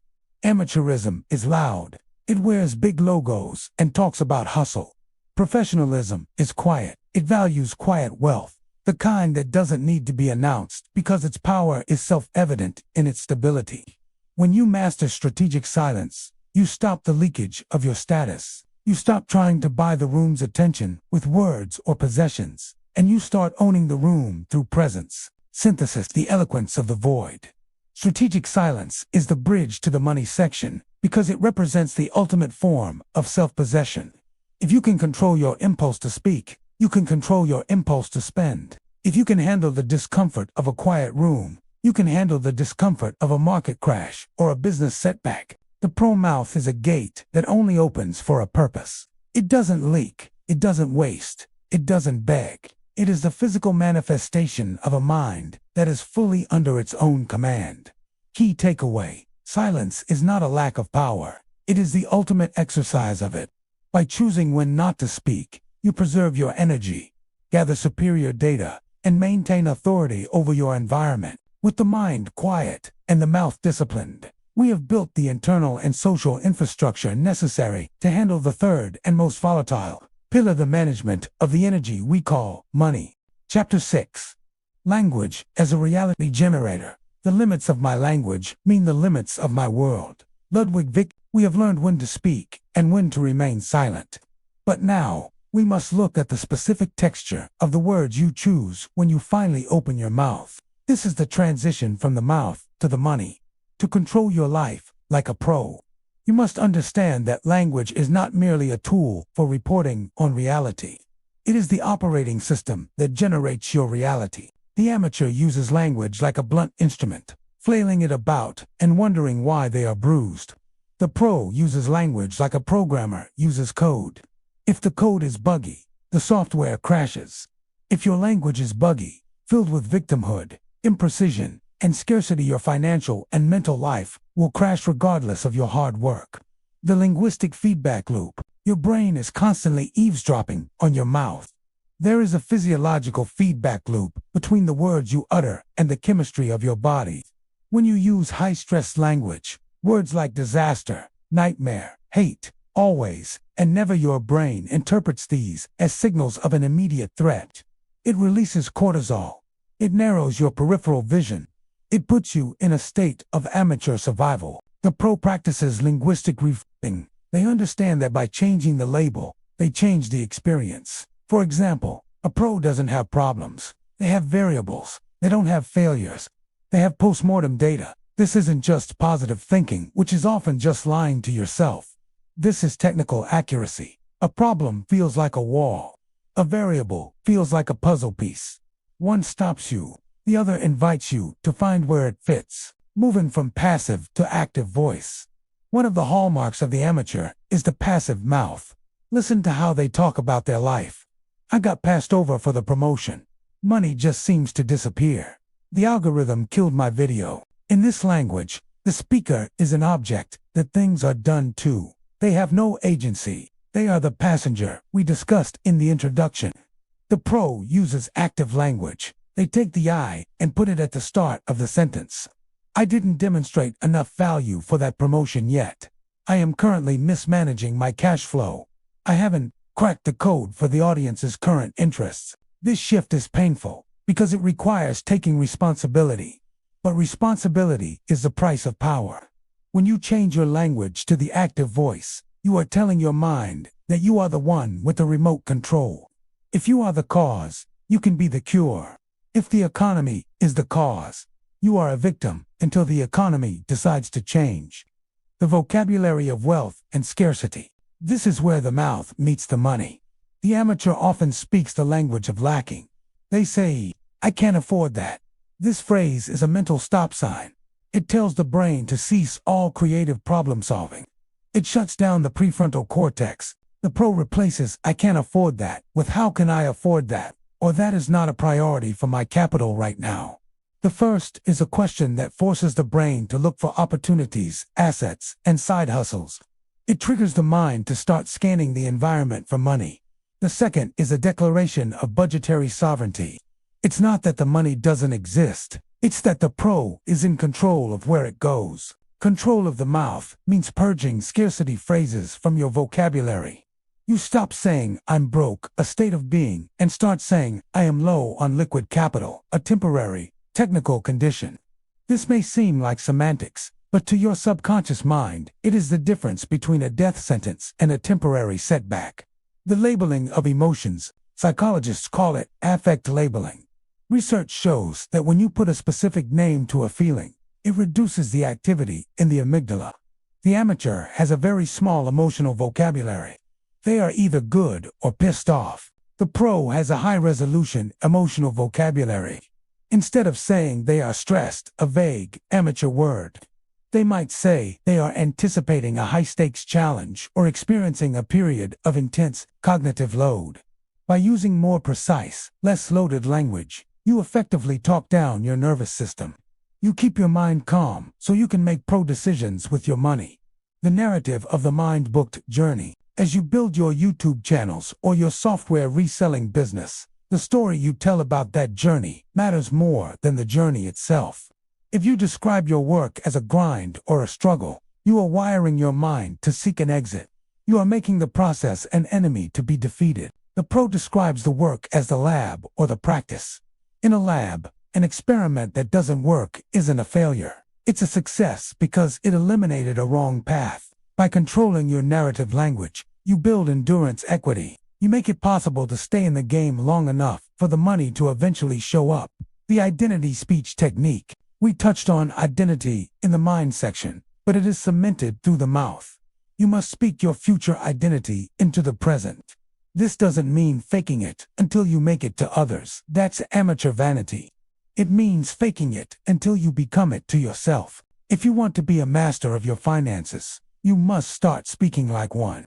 Amateurism is loud. It wears big logos and talks about hustle. Professionalism is quiet. It values quiet wealth, the kind that doesn't need to be announced because its power is self-evident in its stability. When you master strategic silence, you stop the leakage of your status. You stop trying to buy the room's attention with words or possessions, and you start owning the room through presence. Synthesis, the eloquence of the void. Strategic silence is the bridge to the money section because it represents the ultimate form of self-possession. If you can control your impulse to speak, you can control your impulse to spend. If you can handle the discomfort of a quiet room, you can handle the discomfort of a market crash or a business setback. The pro mouth is a gate that only opens for a purpose. It doesn't leak. It doesn't waste. It doesn't beg. It is the physical manifestation of a mind that is fully under its own command. Key takeaway: silence is not a lack of power. It is the ultimate exercise of it. By choosing when not to speak, you preserve your energy, gather superior data, and maintain authority over your environment. With the mind quiet and the mouth disciplined, we have built the internal and social infrastructure necessary to handle the third and most volatile pillar, the management of the energy we call money. Chapter 6. Language as a reality generator. The limits of my language mean the limits of my world. Ludwig Wittgenstein. We have learned when to speak and when to remain silent. But now, we must look at the specific texture of the words you choose when you finally open your mouth. This is the transition from the mouth to the money. To control your life like a pro, you must understand that language is not merely a tool for reporting on reality. It is the operating system that generates your reality. The amateur uses language like a blunt instrument, flailing it about and wondering why they are bruised. The pro uses language like a programmer uses code. If the code is buggy, the software crashes. If your language is buggy, filled with victimhood, imprecision, and scarcity, your financial and mental life will crash regardless of your hard work. The linguistic feedback loop. Your brain is constantly eavesdropping on your mouth. There is a physiological feedback loop between the words you utter and the chemistry of your body. When you use high-stress language, words like disaster, nightmare, hate, always, and never, your brain interprets these as signals of an immediate threat. It releases cortisol. It narrows your peripheral vision. It puts you in a state of amateur survival. The pro practices linguistic reframing. They understand that by changing the label, they change the experience. For example, a pro doesn't have problems. They have variables. They don't have failures. They have postmortem data. This isn't just positive thinking, which is often just lying to yourself. This is technical accuracy. A problem feels like a wall. A variable feels like a puzzle piece. One stops you. The other invites you to find where it fits, moving from passive to active voice. One of the hallmarks of the amateur is the passive mouth. Listen to how they talk about their life. I got passed over for the promotion. Money just seems to disappear. The algorithm killed my video. In this language, the speaker is an object that things are done to. They have no agency. They are the passenger we discussed in the introduction. The pro uses active language. They take the I and put it at the start of the sentence. I didn't demonstrate enough value for that promotion yet. I am currently mismanaging my cash flow. I haven't cracked the code for the audience's current interests. This shift is painful because it requires taking responsibility. But responsibility is the price of power. When you change your language to the active voice, you are telling your mind that you are the one with the remote control. If you are the cause, you can be the cure. If the economy is the cause, you are a victim until the economy decides to change. The vocabulary of wealth and scarcity. This is where the mouth meets the money. The amateur often speaks the language of lacking. They say, I can't afford that. This phrase is a mental stop sign. It tells the brain to cease all creative problem solving. It shuts down the prefrontal cortex. The pro replaces I can't afford that with how can I afford that, or that is not a priority for my capital right now. The first is a question that forces the brain to look for opportunities, assets, and side hustles. It triggers the mind to start scanning the environment for money. The second is a declaration of budgetary sovereignty. It's not that the money doesn't exist. It's that the pro is in control of where it goes. Control of the mouth means purging scarcity phrases from your vocabulary. You stop saying, I'm broke, a state of being, and start saying, I am low on liquid capital, a temporary, technical condition. This may seem like semantics, but to your subconscious mind, it is the difference between a death sentence and a temporary setback. The labeling of emotions, psychologists call it affect labeling. Research shows that when you put a specific name to a feeling, it reduces the activity in the amygdala. The amateur has a very small emotional vocabulary. They are either good or pissed off. The pro has a high-resolution emotional vocabulary. Instead of saying they are stressed, a vague, amateur word, they might say they are anticipating a high-stakes challenge or experiencing a period of intense cognitive load. By using more precise, less loaded language, you effectively talk down your nervous system. You keep your mind calm so you can make pro decisions with your money. The narrative of the mind-booked journey. As you build your YouTube channels or your software reselling business, the story you tell about that journey matters more than the journey itself. If you describe your work as a grind or a struggle, you are wiring your mind to seek an exit. You are making the process an enemy to be defeated. The pro describes the work as the lab or the practice. In a lab, an experiment that doesn't work isn't a failure. It's a success because it eliminated a wrong path. By controlling your narrative language, you build endurance equity. You make it possible to stay in the game long enough for the money to eventually show up. The identity speech technique. We touched on identity in the mind section, but it is cemented through the mouth. You must speak your future identity into the present. This doesn't mean faking it until you make it to others. That's amateur vanity. It means faking it until you become it to yourself. If you want to be a master of your finances, you must start speaking like one.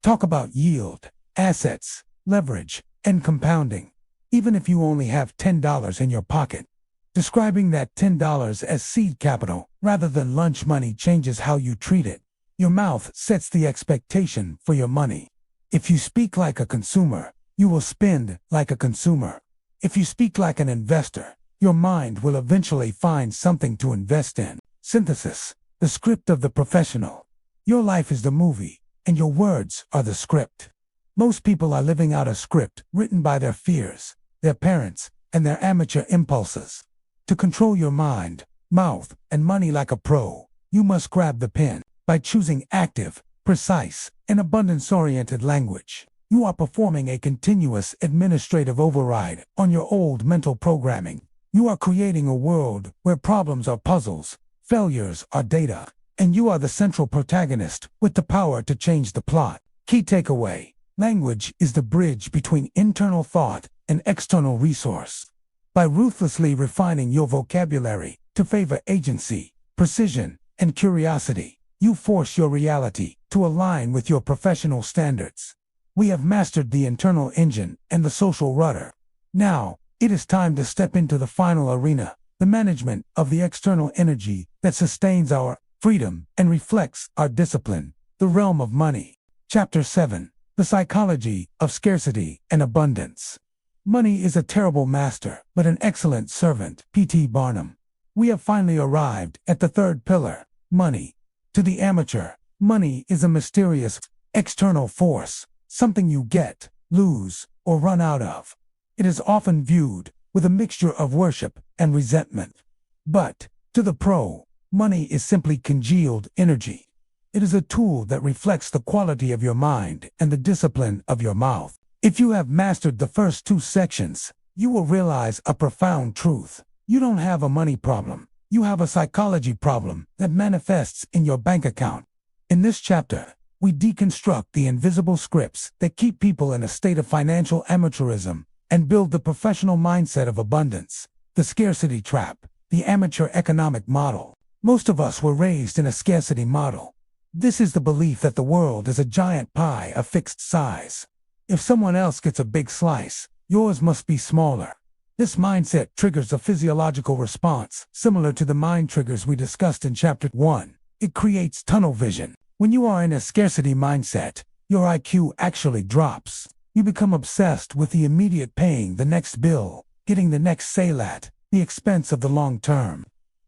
Talk about yield, assets, leverage, and compounding. Even if you only have $10 in your pocket, describing that $10 as seed capital rather than lunch money changes how you treat it. Your mouth sets the expectation for your money. If you speak like a consumer, you will spend like a consumer. If you speak like an investor, your mind will eventually find something to invest in. Synthesis, the script of the professional. Your life is the movie, and your words are the script. Most people are living out a script written by their fears, their parents, and their amateur impulses. To control your mind, mouth, and money like a pro, you must grab the pen. By choosing active, precise, and abundance-oriented language, you are performing a continuous administrative override on your old mental programming. You are creating a world where problems are puzzles, failures are data, and you are the central protagonist with the power to change the plot. Key takeaway: language is the bridge between internal thought and external resource. By ruthlessly refining your vocabulary to favor agency, precision, and curiosity, you force your reality to align with your professional standards. We have mastered the internal engine and the social rudder. Now, it is time to step into the final arena, the management of the external energy that sustains our freedom and reflects our discipline, the realm of money. Chapter 7. The Psychology of Scarcity and Abundance. Money is a terrible master, but an excellent servant. P.T. Barnum. We have finally arrived at the third pillar, money. To the amateur, money is a mysterious, external force, something you get, lose, or run out of. It is often viewed with a mixture of worship and resentment. But, to the pro, money is simply congealed energy. It is a tool that reflects the quality of your mind and the discipline of your mouth. If you have mastered the first two sections, you will realize a profound truth. You don't have a money problem. You have a psychology problem that manifests in your bank account. In this chapter, we deconstruct the invisible scripts that keep people in a state of financial amateurism and build the professional mindset of abundance. The scarcity trap, the amateur economic model. Most of us were raised in a scarcity model. This is the belief that the world is a giant pie of fixed size. If someone else gets a big slice, yours must be smaller. This mindset triggers a physiological response similar to the mind triggers we discussed in Chapter 1. It creates tunnel vision. When you are in a scarcity mindset, your IQ actually drops. You become obsessed with the immediate paying the next bill, getting the next sale at the expense of the long term.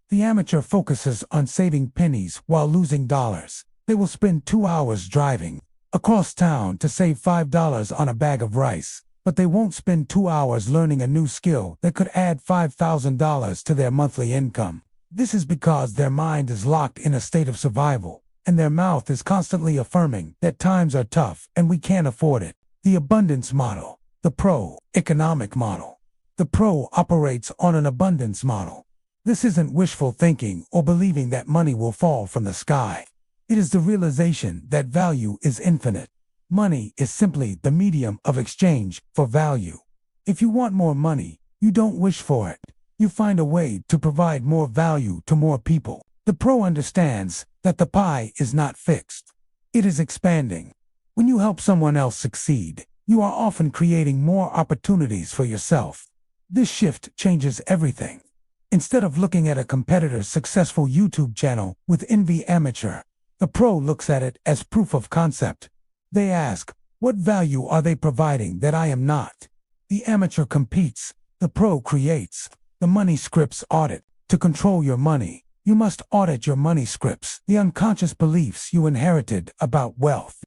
The amateur focuses on saving pennies while losing dollars. They will spend 2 hours driving across town to save $5 on a bag of rice, but they won't spend 2 hours learning a new skill that could add $5,000 to their monthly income. This is because their mind is locked in a state of survival, and their mouth is constantly affirming that times are tough and we can't afford it. The abundance model, the pro economic model. The pro operates on an abundance model. This isn't wishful thinking or believing that money will fall from the sky. It is the realization that value is infinite. Money is simply the medium of exchange for value. If you want more money, you don't wish for it. You find a way to provide more value to more people. The pro understands that the pie is not fixed. It is expanding. When you help someone else succeed, you are often creating more opportunities for yourself. This shift changes everything. Instead of looking at a competitor's successful YouTube channel with envy amateur, the pro looks at it as proof of concept. They ask, what value are they providing that I am not? The amateur competes, the pro creates. The money scripts audit. To control your money, you must audit your money scripts, the unconscious beliefs you inherited about wealth.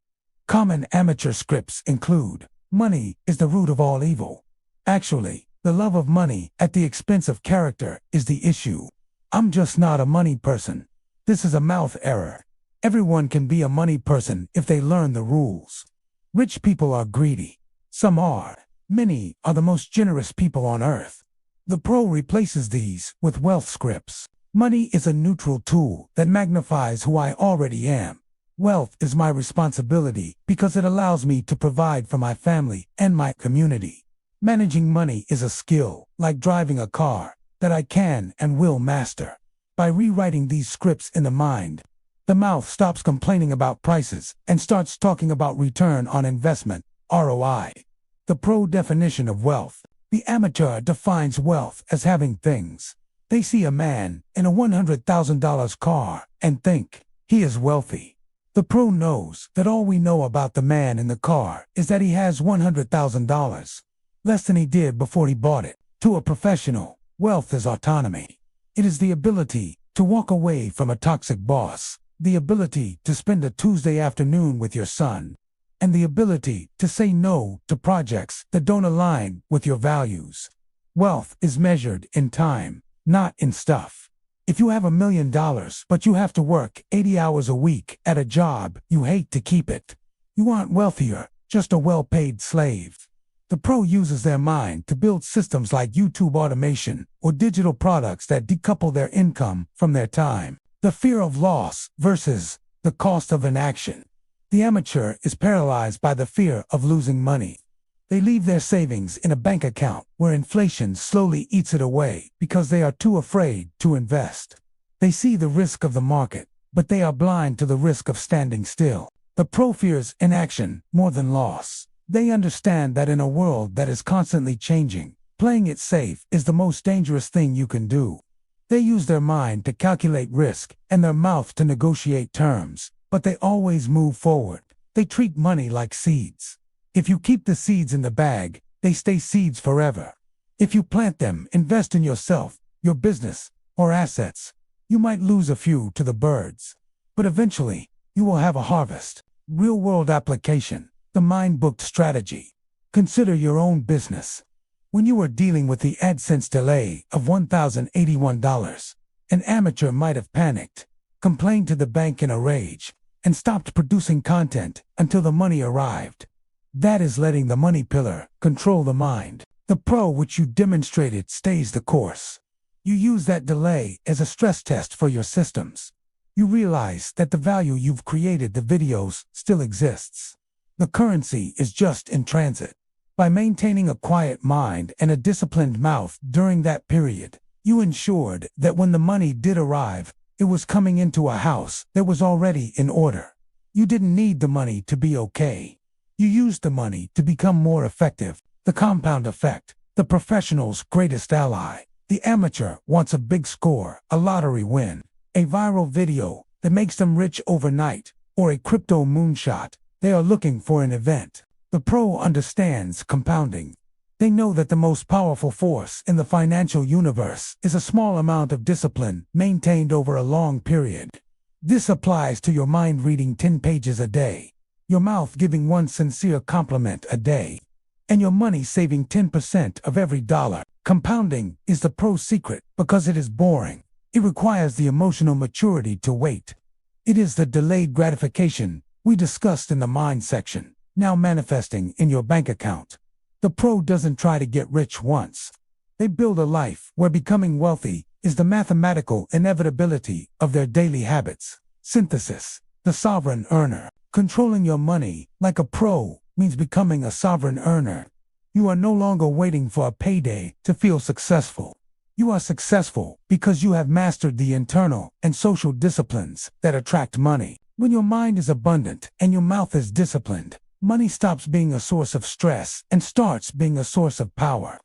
Common amateur scripts include, money is the root of all evil. Actually, the love of money at the expense of character is the issue. I'm just not a money person. This is a mouth error. Everyone can be a money person if they learn the rules. Rich people are greedy. Some are. Many are the most generous people on earth. The pro replaces these with wealth scripts. Money is a neutral tool that magnifies who I already am. Wealth is my responsibility because it allows me to provide for my family and my community. Managing money is a skill, like driving a car. that I can and will master. By rewriting these scripts in the mind, the mouth stops complaining about prices and starts talking about return on investment, ROI. The pro definition of wealth. The amateur defines wealth as having things. They see a man in a $100,000 car and think he is wealthy. The pro knows that all we know about the man in the car is that he has $100,000, less than he did before he bought it. To a professional, wealth is autonomy. It is the ability to walk away from a toxic boss, the ability to spend a Tuesday afternoon with your son, and the ability to say no to projects that don't align with your values. Wealth is measured in time, not in stuff. If you have $1 million, but you have to work 80 hours a week at a job you hate to keep it, you aren't wealthier, just a well-paid slave. The pro uses their mind to build systems like YouTube automation or digital products that decouple their income from their time. The fear of loss versus the cost of inaction. The amateur is paralyzed by the fear of losing money. They leave their savings in a bank account where inflation slowly eats it away because they are too afraid to invest. They see the risk of the market, but they are blind to the risk of standing still. The pro fears inaction more than loss. They understand that in a world that is constantly changing, playing it safe is the most dangerous thing you can do. They use their mind to calculate risk and their mouth to negotiate terms, but they always move forward. They treat money like seeds. If you keep the seeds in the bag, they stay seeds forever. If you plant them, invest in yourself, your business, or assets, you might lose a few to the birds. But eventually, you will have a harvest. Real-world application. The mind-booked strategy. Consider your own business. When you are dealing with the AdSense delay of $1,081, an amateur might have panicked, complained to the bank in a rage, and stopped producing content until the money arrived. That is letting the money pillar control the mind. The pro which you demonstrated stays the course. You use that delay as a stress test for your systems. You realize that the value you've created, the videos, still exists. The currency is just in transit. By maintaining a quiet mind and a disciplined mouth during that period, you ensured that when the money did arrive, it was coming into a house that was already in order. You didn't need the money to be okay. You used the money to become more effective. The compound effect, the professional's greatest ally. The amateur wants a big score, a lottery win, a viral video that makes them rich overnight, or a crypto moonshot. They are looking for an event. The pro understands compounding. They know that the most powerful force in the financial universe is a small amount of discipline maintained over a long period. This applies to your mind reading 10 pages a day, your mouth giving one sincere compliment a day, and your money saving 10% of every dollar. Compounding is the pro's secret because it is boring. It requires the emotional maturity to wait. It is the delayed gratification we discussed in the mind section, now manifesting in your bank account. The pro doesn't try to get rich once. They build a life where becoming wealthy is the mathematical inevitability of their daily habits. Synthesis. The sovereign earner. Controlling your money like a pro means becoming a sovereign earner. You are no longer waiting for a payday to feel successful. You are successful because you have mastered the internal and social disciplines that attract money. When your mind is abundant and your mouth is disciplined, money stops being a source of stress and starts being a source of power.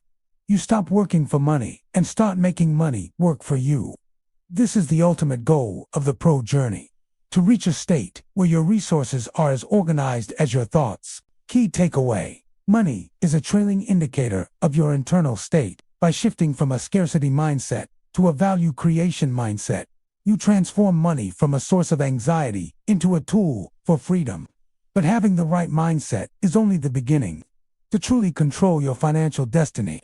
You stop working for money and start making money work for you. This is the ultimate goal of the pro journey. To reach a state where your resources are as organized as your thoughts. Key takeaway. Money is a trailing indicator of your internal state. By shifting from a scarcity mindset to a value creation mindset, you transform money from a source of anxiety into a tool for freedom. But having the right mindset is only the beginning. To truly control your financial destiny,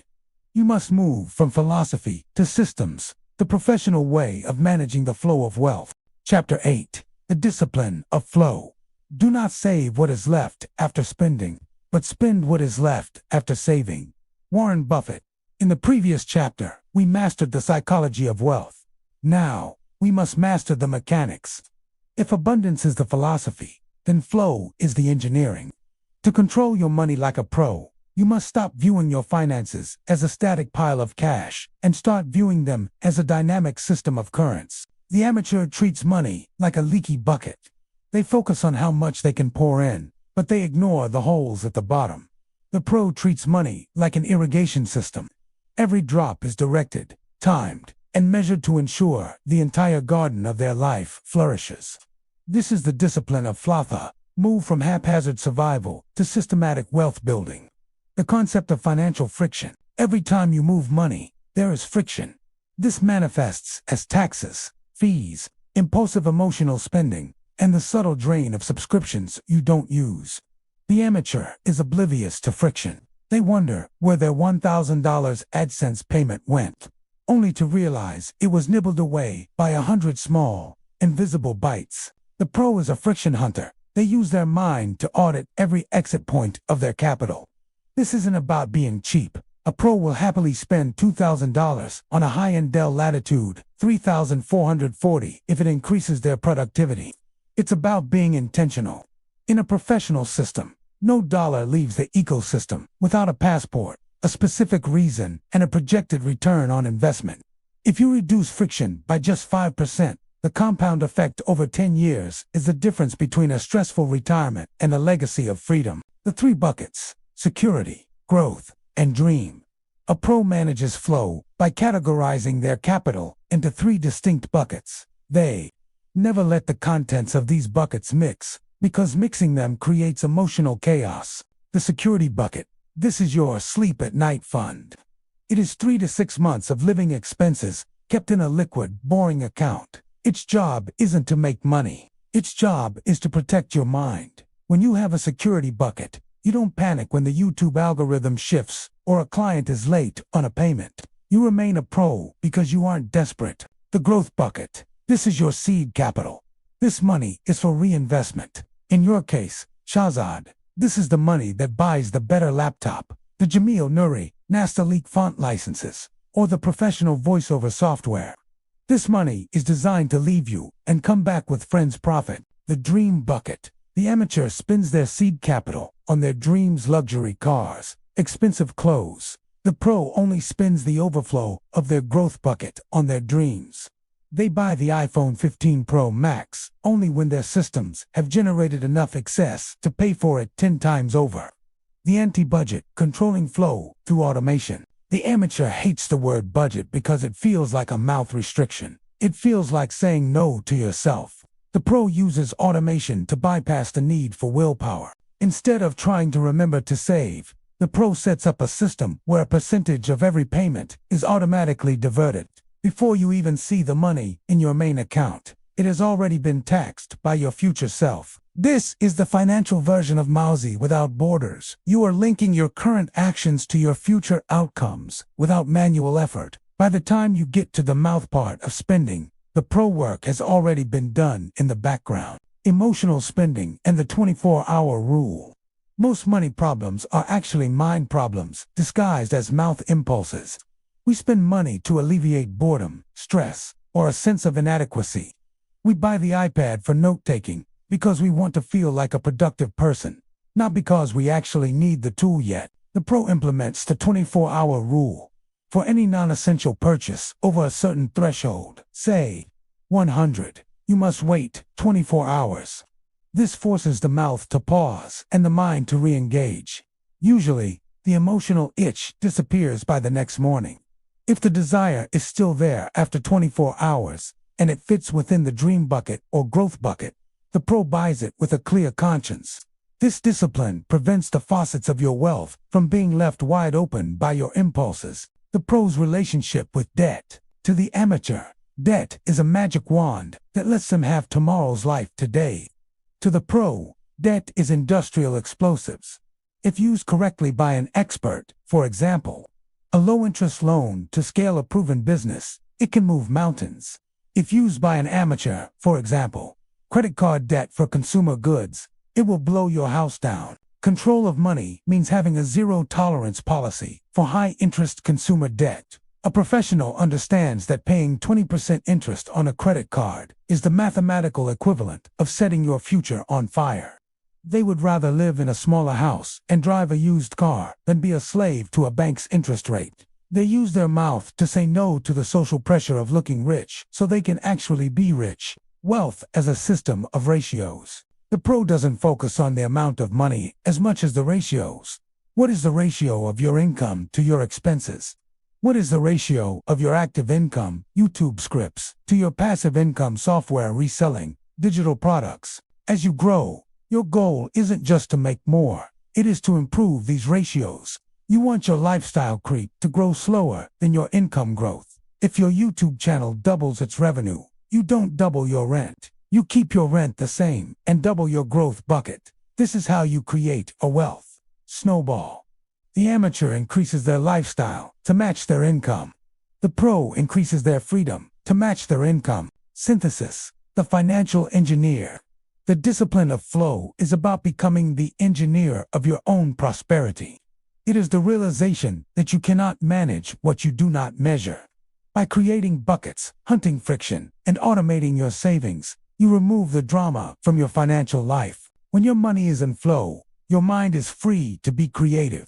you must move from philosophy to systems, the professional way of managing the flow of wealth. Chapter 8. The discipline of flow. Do not save what is left after spending, but spend what is left after saving. Warren Buffett. In the previous chapter, we mastered the psychology of wealth. Now, we must master the mechanics. If abundance is the philosophy, then flow is the engineering. To control your money like a pro, You must stop viewing your finances as a static pile of cash and start viewing them as a dynamic system of currents. The amateur treats money like a leaky bucket. They focus on how much they can pour in, but they ignore the holes at the bottom. The pro treats money like an irrigation system. Every drop is directed, timed, and measured to ensure the entire garden of their life flourishes. This is the discipline of Flatha, move from haphazard survival to systematic wealth building. The concept of financial friction. Every time you move money, there is friction. This manifests as taxes, fees, impulsive emotional spending, and the subtle drain of subscriptions you don't use. The amateur is oblivious to friction. They wonder where their $1,000 AdSense payment went, only to realize it was nibbled away by 100 small, invisible bites. The pro is a friction hunter. They use their mind to audit every exit point of their capital. This isn't about being cheap. A pro will happily spend $2,000 on a high-end Dell Latitude 3,440 if it increases their productivity. It's about being intentional. In a professional system, no dollar leaves the ecosystem without a passport, a specific reason, and a projected return on investment. If you reduce friction by just 5%, the compound effect over 10 years is the difference between a stressful retirement and a legacy of freedom. The three buckets: security, growth, and dream. A pro manages flow by categorizing their capital into three distinct buckets. They never let the contents of these buckets mix, because mixing them creates emotional chaos. The security bucket. This is your sleep at night fund. It is 3 to 6 months of living expenses kept in a liquid, boring account. Its job isn't to make money. Its job is to protect your mind. When you have a security bucket, you don't panic when the YouTube algorithm shifts or a client is late on a payment. You remain a pro because you aren't desperate. The growth bucket. This is your seed capital. This money is for reinvestment. In your case, Shahzad, this is the money that buys the better laptop, the Jamil Nuri, Nastaliq font licenses, or the professional voiceover software. This money is designed to leave you and come back with friends' profit. The dream bucket. The amateur spends their seed capital on their dreams: luxury cars, expensive clothes. The pro only spends the overflow of their growth bucket on their dreams. They buy the iPhone 15 Pro Max only when their systems have generated enough excess to pay for it 10 times over. The anti-budget, controlling flow through automation. The amateur hates the word budget because it feels like a mouth restriction. It feels like saying no to yourself. The pro uses automation to bypass the need for willpower. Instead of trying to remember to save, the pro sets up a system where a percentage of every payment is automatically diverted. Before you even see the money in your main account, it has already been taxed by your future self. This is the financial version of Mauzi without borders. You are linking your current actions to your future outcomes without manual effort. By the time you get to the mouth part of spending, the pro work has already been done in the background. Emotional spending and the 24-hour rule. Most money problems are actually mind problems disguised as mouth impulses. We spend money to alleviate boredom, stress, or a sense of inadequacy. We buy the iPad for note-taking because we want to feel like a productive person, not because we actually need the tool yet. The pro implements the 24-hour rule. For any non-essential purchase over a certain threshold, say 100, you must wait 24 hours. This forces the mouth to pause and the mind to re-engage. Usually, the emotional itch disappears by the next morning. If the desire is still there after 24 hours, and it fits within the dream bucket or growth bucket, the pro buys it with a clear conscience. This discipline prevents the faucets of your wealth from being left wide open by your impulses. The pro's relationship with debt. To the amateur, debt is a magic wand that lets them have tomorrow's life today. To the pro, debt is industrial explosives. If used correctly by an expert, for example, a low-interest loan to scale a proven business, it can move mountains. If used by an amateur, for example, credit card debt for consumer goods, it will blow your house down. Control of money means having a zero-tolerance policy for high-interest consumer debt. A professional understands that paying 20% interest on a credit card is the mathematical equivalent of setting your future on fire. They would rather live in a smaller house and drive a used car than be a slave to a bank's interest rate. They use their mouth to say no to the social pressure of looking rich so they can actually be rich. Wealth as a system of ratios. The pro doesn't focus on the amount of money as much as the ratios. What is the ratio of your income to your expenses? What is the ratio of your active income, YouTube scripts, to your passive income, software reselling, digital products? As you grow, your goal isn't just to make more. It is to improve these ratios. You want your lifestyle creep to grow slower than your income growth. If your YouTube channel doubles its revenue, you don't double your rent. You keep your rent the same and double your growth bucket. This is how you create a wealth snowball. The amateur increases their lifestyle to match their income. The pro increases their freedom to match their income. Synthesis. The financial engineer. The discipline of flow is about becoming the engineer of your own prosperity. It is the realization that you cannot manage what you do not measure. By creating buckets, hunting friction, and automating your savings, you remove the drama from your financial life. When your money is in flow, your mind is free to be creative.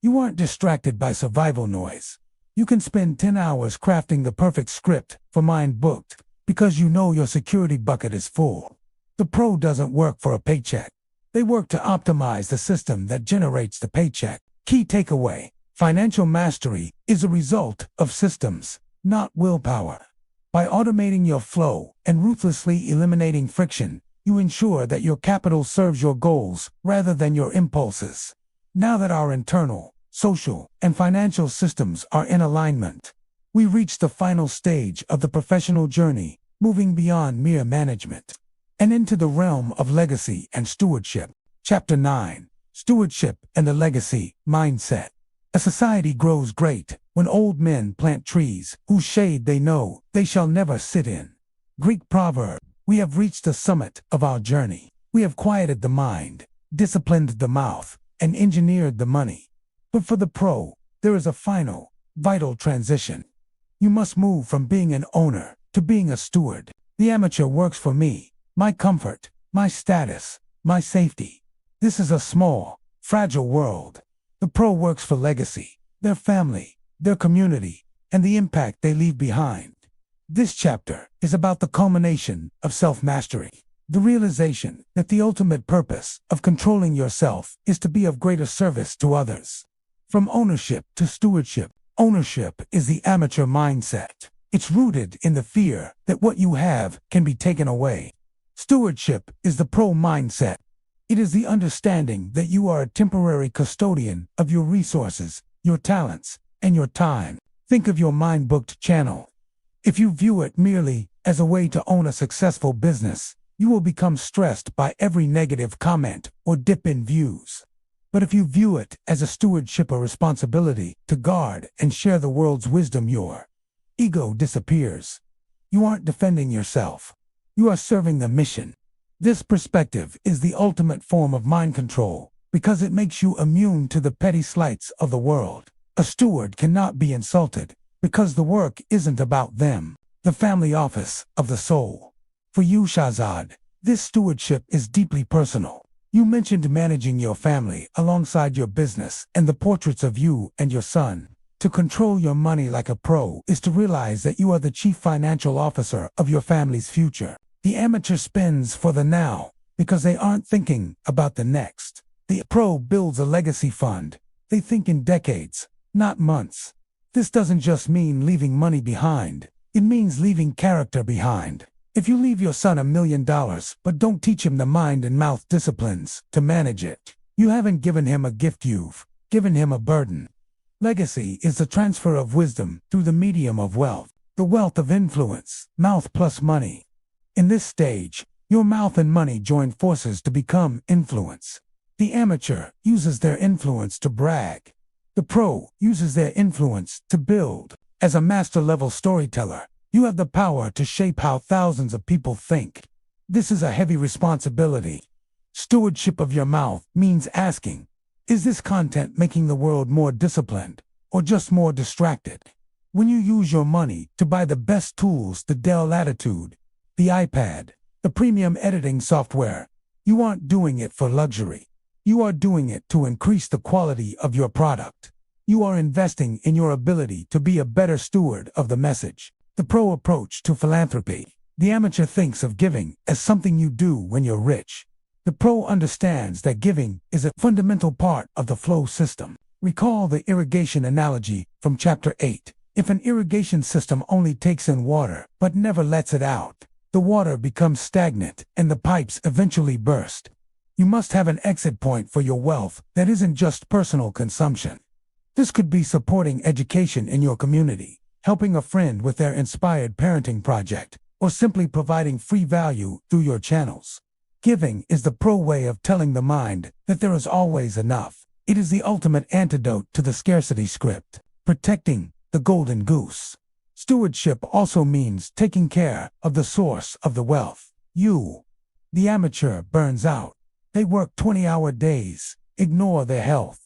You aren't distracted by survival noise. You can spend 10 hours crafting the perfect script for Mind Booked because you know your security bucket is full. The pro doesn't work for a paycheck. They work to optimize the system that generates the paycheck. Key takeaway: financial mastery is a result of systems, not willpower. By automating your flow and ruthlessly eliminating friction, you ensure that your capital serves your goals rather than your impulses. Now that our internal, social, and financial systems are in alignment, we reach the final stage of the professional journey, moving beyond mere management and into the realm of legacy and stewardship. Chapter 9: Stewardship and the Legacy Mindset. A society grows great when old men plant trees whose shade they know they shall never sit in. Greek proverb. We have reached the summit of our journey. We have quieted the mind, disciplined the mouth, and engineered the money. But for the pro, there is a final, vital transition. You must move from being an owner to being a steward. The amateur works for me, my comfort, my status, my safety. This is a small, fragile world. The pro works for legacy, their family, their community, and the impact they leave behind. This chapter is about the culmination of self-mastery, the realization that the ultimate purpose of controlling yourself is to be of greater service to others. From ownership to stewardship, ownership is the amateur mindset. It's rooted in the fear that what you have can be taken away. Stewardship is the pro mindset. It is the understanding that you are a temporary custodian of your resources, your talents, and your time. Think of your Mind Booked channel. If you view it merely as a way to own a successful business, you will become stressed by every negative comment or dip in views. But if you view it as a stewardship or responsibility to guard and share the world's wisdom, your ego disappears. You aren't defending yourself. You are serving the mission. This perspective is the ultimate form of mind control because it makes you immune to the petty slights of the world. A steward cannot be insulted because the work isn't about them. The family office of the soul. For you, Shahzad, this stewardship is deeply personal. You mentioned managing your family alongside your business and the portraits of you and your son. To control your money like a pro is to realize that you are the chief financial officer of your family's future. The amateur spends for the now because they aren't thinking about the next. The pro builds a legacy fund. They think in decades, not months. This doesn't just mean leaving money behind. It means leaving character behind. If you leave your son $1 million but don't teach him the mind and mouth disciplines to manage it, you haven't given him a gift, you've given him a burden. Legacy is the transfer of wisdom through the medium of wealth, the wealth of influence, mouth plus money. In this stage, your mouth and money join forces to become influence. The amateur uses their influence to brag. The pro uses their influence to build. As a master-level storyteller, you have the power to shape how thousands of people think. This is a heavy responsibility. Stewardship of your mouth means asking, is this content making the world more disciplined or just more distracted? When you use your money to buy the best tools, the Dell Latitude, the iPad, the premium editing software, You aren't doing it for luxury. You are doing it to increase the quality of your product. You are investing in your ability to be a better steward of the message. The pro approach to philanthropy. The amateur thinks of giving as something you do when you're rich. The pro understands that giving is a fundamental part of the flow system. Recall the irrigation analogy from Chapter 8. If an irrigation system only takes in water but never lets it out, the water becomes stagnant and the pipes eventually burst. You must have an exit point for your wealth that isn't just personal consumption. This could be supporting education in your community, helping a friend with their inspired parenting project, or simply providing free value through your channels. Giving is the pro way of telling the mind that there is always enough. It is the ultimate antidote to the scarcity script, protecting the golden goose. Stewardship also means taking care of the source of the wealth. The amateur, burns out. They work 20-hour days, ignore their health,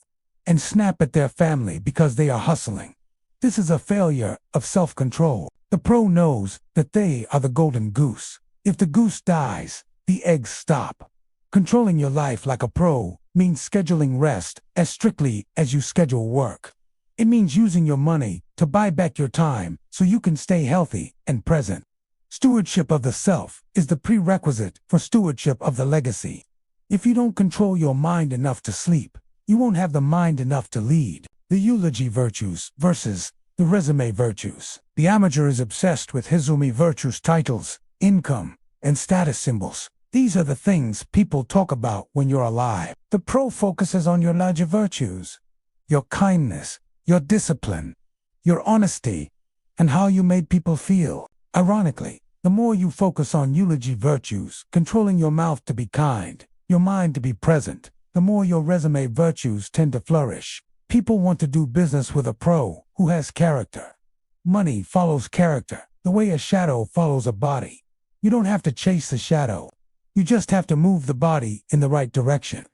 and snap at their family because they are hustling. This is a failure of self-control. The pro knows that they are the golden goose. If the goose dies, the eggs stop. Controlling your life like a pro means scheduling rest as strictly as you schedule work. It means using your money to buy back your time so you can stay healthy and present. Stewardship of the self is the prerequisite for stewardship of the legacy. If you don't control your mind enough to sleep, you won't have the mind enough to lead. The eulogy virtues versus the resume virtues. The amateur is obsessed with resume virtues, titles, income, and status symbols. These are the things people talk about when you're alive. The pro focuses on your larger virtues, your kindness, your discipline, your honesty, and how you made people feel. Ironically, the more you focus on eulogy virtues, controlling your mouth to be kind, your mind to be present, the more your resume virtues tend to flourish. People want to do business with a pro who has character. Money follows character, the way a shadow follows a body. You don't have to chase the shadow. You just have to move the body in the right direction.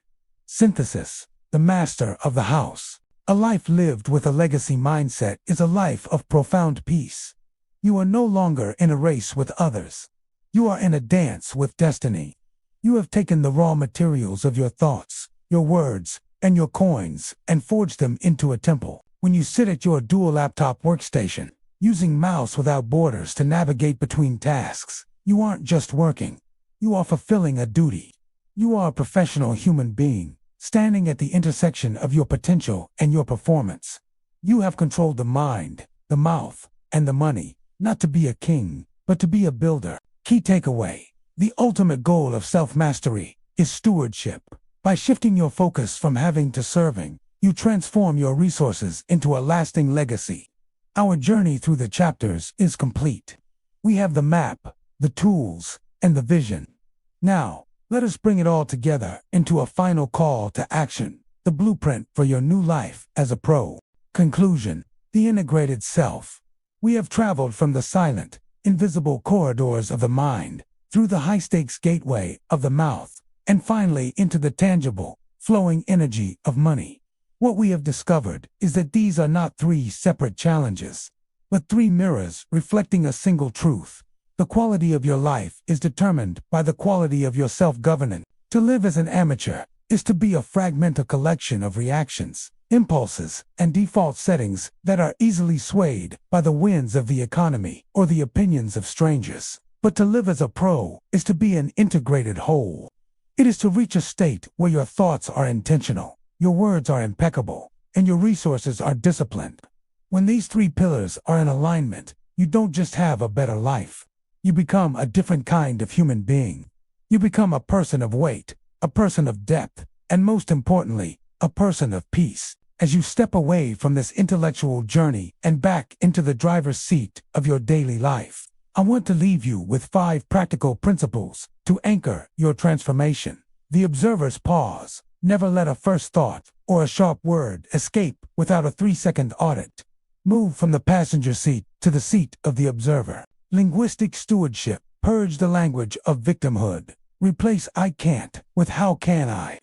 Synthesis, the master of the house. A life lived with a legacy mindset is a life of profound peace. You are no longer in a race with others. You are in a dance with destiny. You have taken the raw materials of your thoughts, your words, and your coins and forged them into a temple. When you sit at your dual laptop workstation, using mouse without borders to navigate between tasks, you aren't just working. You are fulfilling a duty. You are a professional human being, standing at the intersection of your potential and your performance. You have controlled the mind, the mouth, and the money, not to be a king, but to be a builder. Key takeaway: the ultimate goal of self-mastery is stewardship. By shifting your focus from having to serving, you transform your resources into a lasting legacy. Our journey through the chapters is complete. We have the map, the tools, and the vision. Now, let us bring it all together into a final call to action, the blueprint for your new life as a pro. Conclusion: the integrated self. We have traveled from the silent, invisible corridors of the mind, through the high-stakes gateway of the mouth, and finally into the tangible, flowing energy of money. What we have discovered is that these are not three separate challenges, but three mirrors reflecting a single truth. The quality of your life is determined by the quality of your self-governance. To live as an amateur is to be a fragmented collection of reactions, impulses, and default settings that are easily swayed by the winds of the economy or the opinions of strangers. But to live as a pro is to be an integrated whole. It is to reach a state where your thoughts are intentional, your words are impeccable, and your resources are disciplined. When these three pillars are in alignment, you don't just have a better life. You become a different kind of human being. You become a person of weight, a person of depth, and most importantly, a person of peace. As you step away from this intellectual journey and back into the driver's seat of your daily life, I want to leave you with 5 practical principles to anchor your transformation. The observer's pause. Never let a first thought or a sharp word escape without a 3-second audit. Move from the passenger seat to the seat of the observer. Linguistic stewardship. Purge the language of victimhood. Replace "I can't" with "how can I?"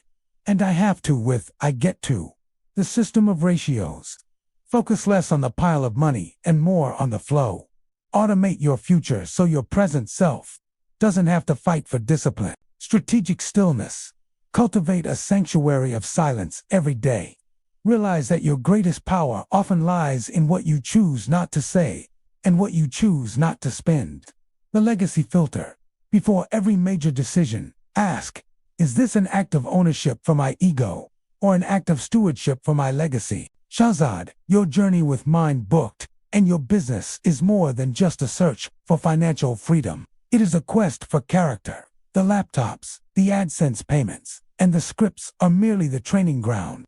and "I have to" with "I get to." The system of ratios. Focus less on the pile of money and more on the flow. Automate your future so your present self doesn't have to fight for discipline. Strategic stillness. Cultivate a sanctuary of silence every day. Realize that your greatest power often lies in what you choose not to say and what you choose not to spend. The legacy filter. Before every major decision, ask, is this an act of ownership for my ego or an act of stewardship for my legacy? Shahzad, your journey with Mind booked, and your business is more than just a search for financial freedom. It is a quest for character. The laptops, the AdSense payments, and the scripts are merely the training ground.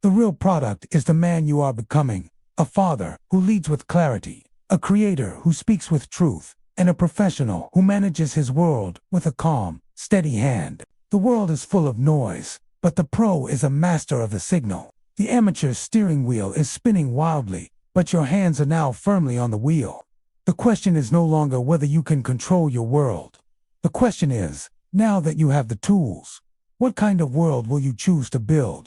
The real product is the man you are becoming, a father who leads with clarity, a creator who speaks with truth, and a professional who manages his world with a calm, steady hand. The world is full of noise, but the pro is a master of the signal. The amateur's steering wheel is spinning wildly, but your hands are now firmly on the wheel. The question is no longer whether you can control your world. The question is, now that you have the tools, what kind of world will you choose to build?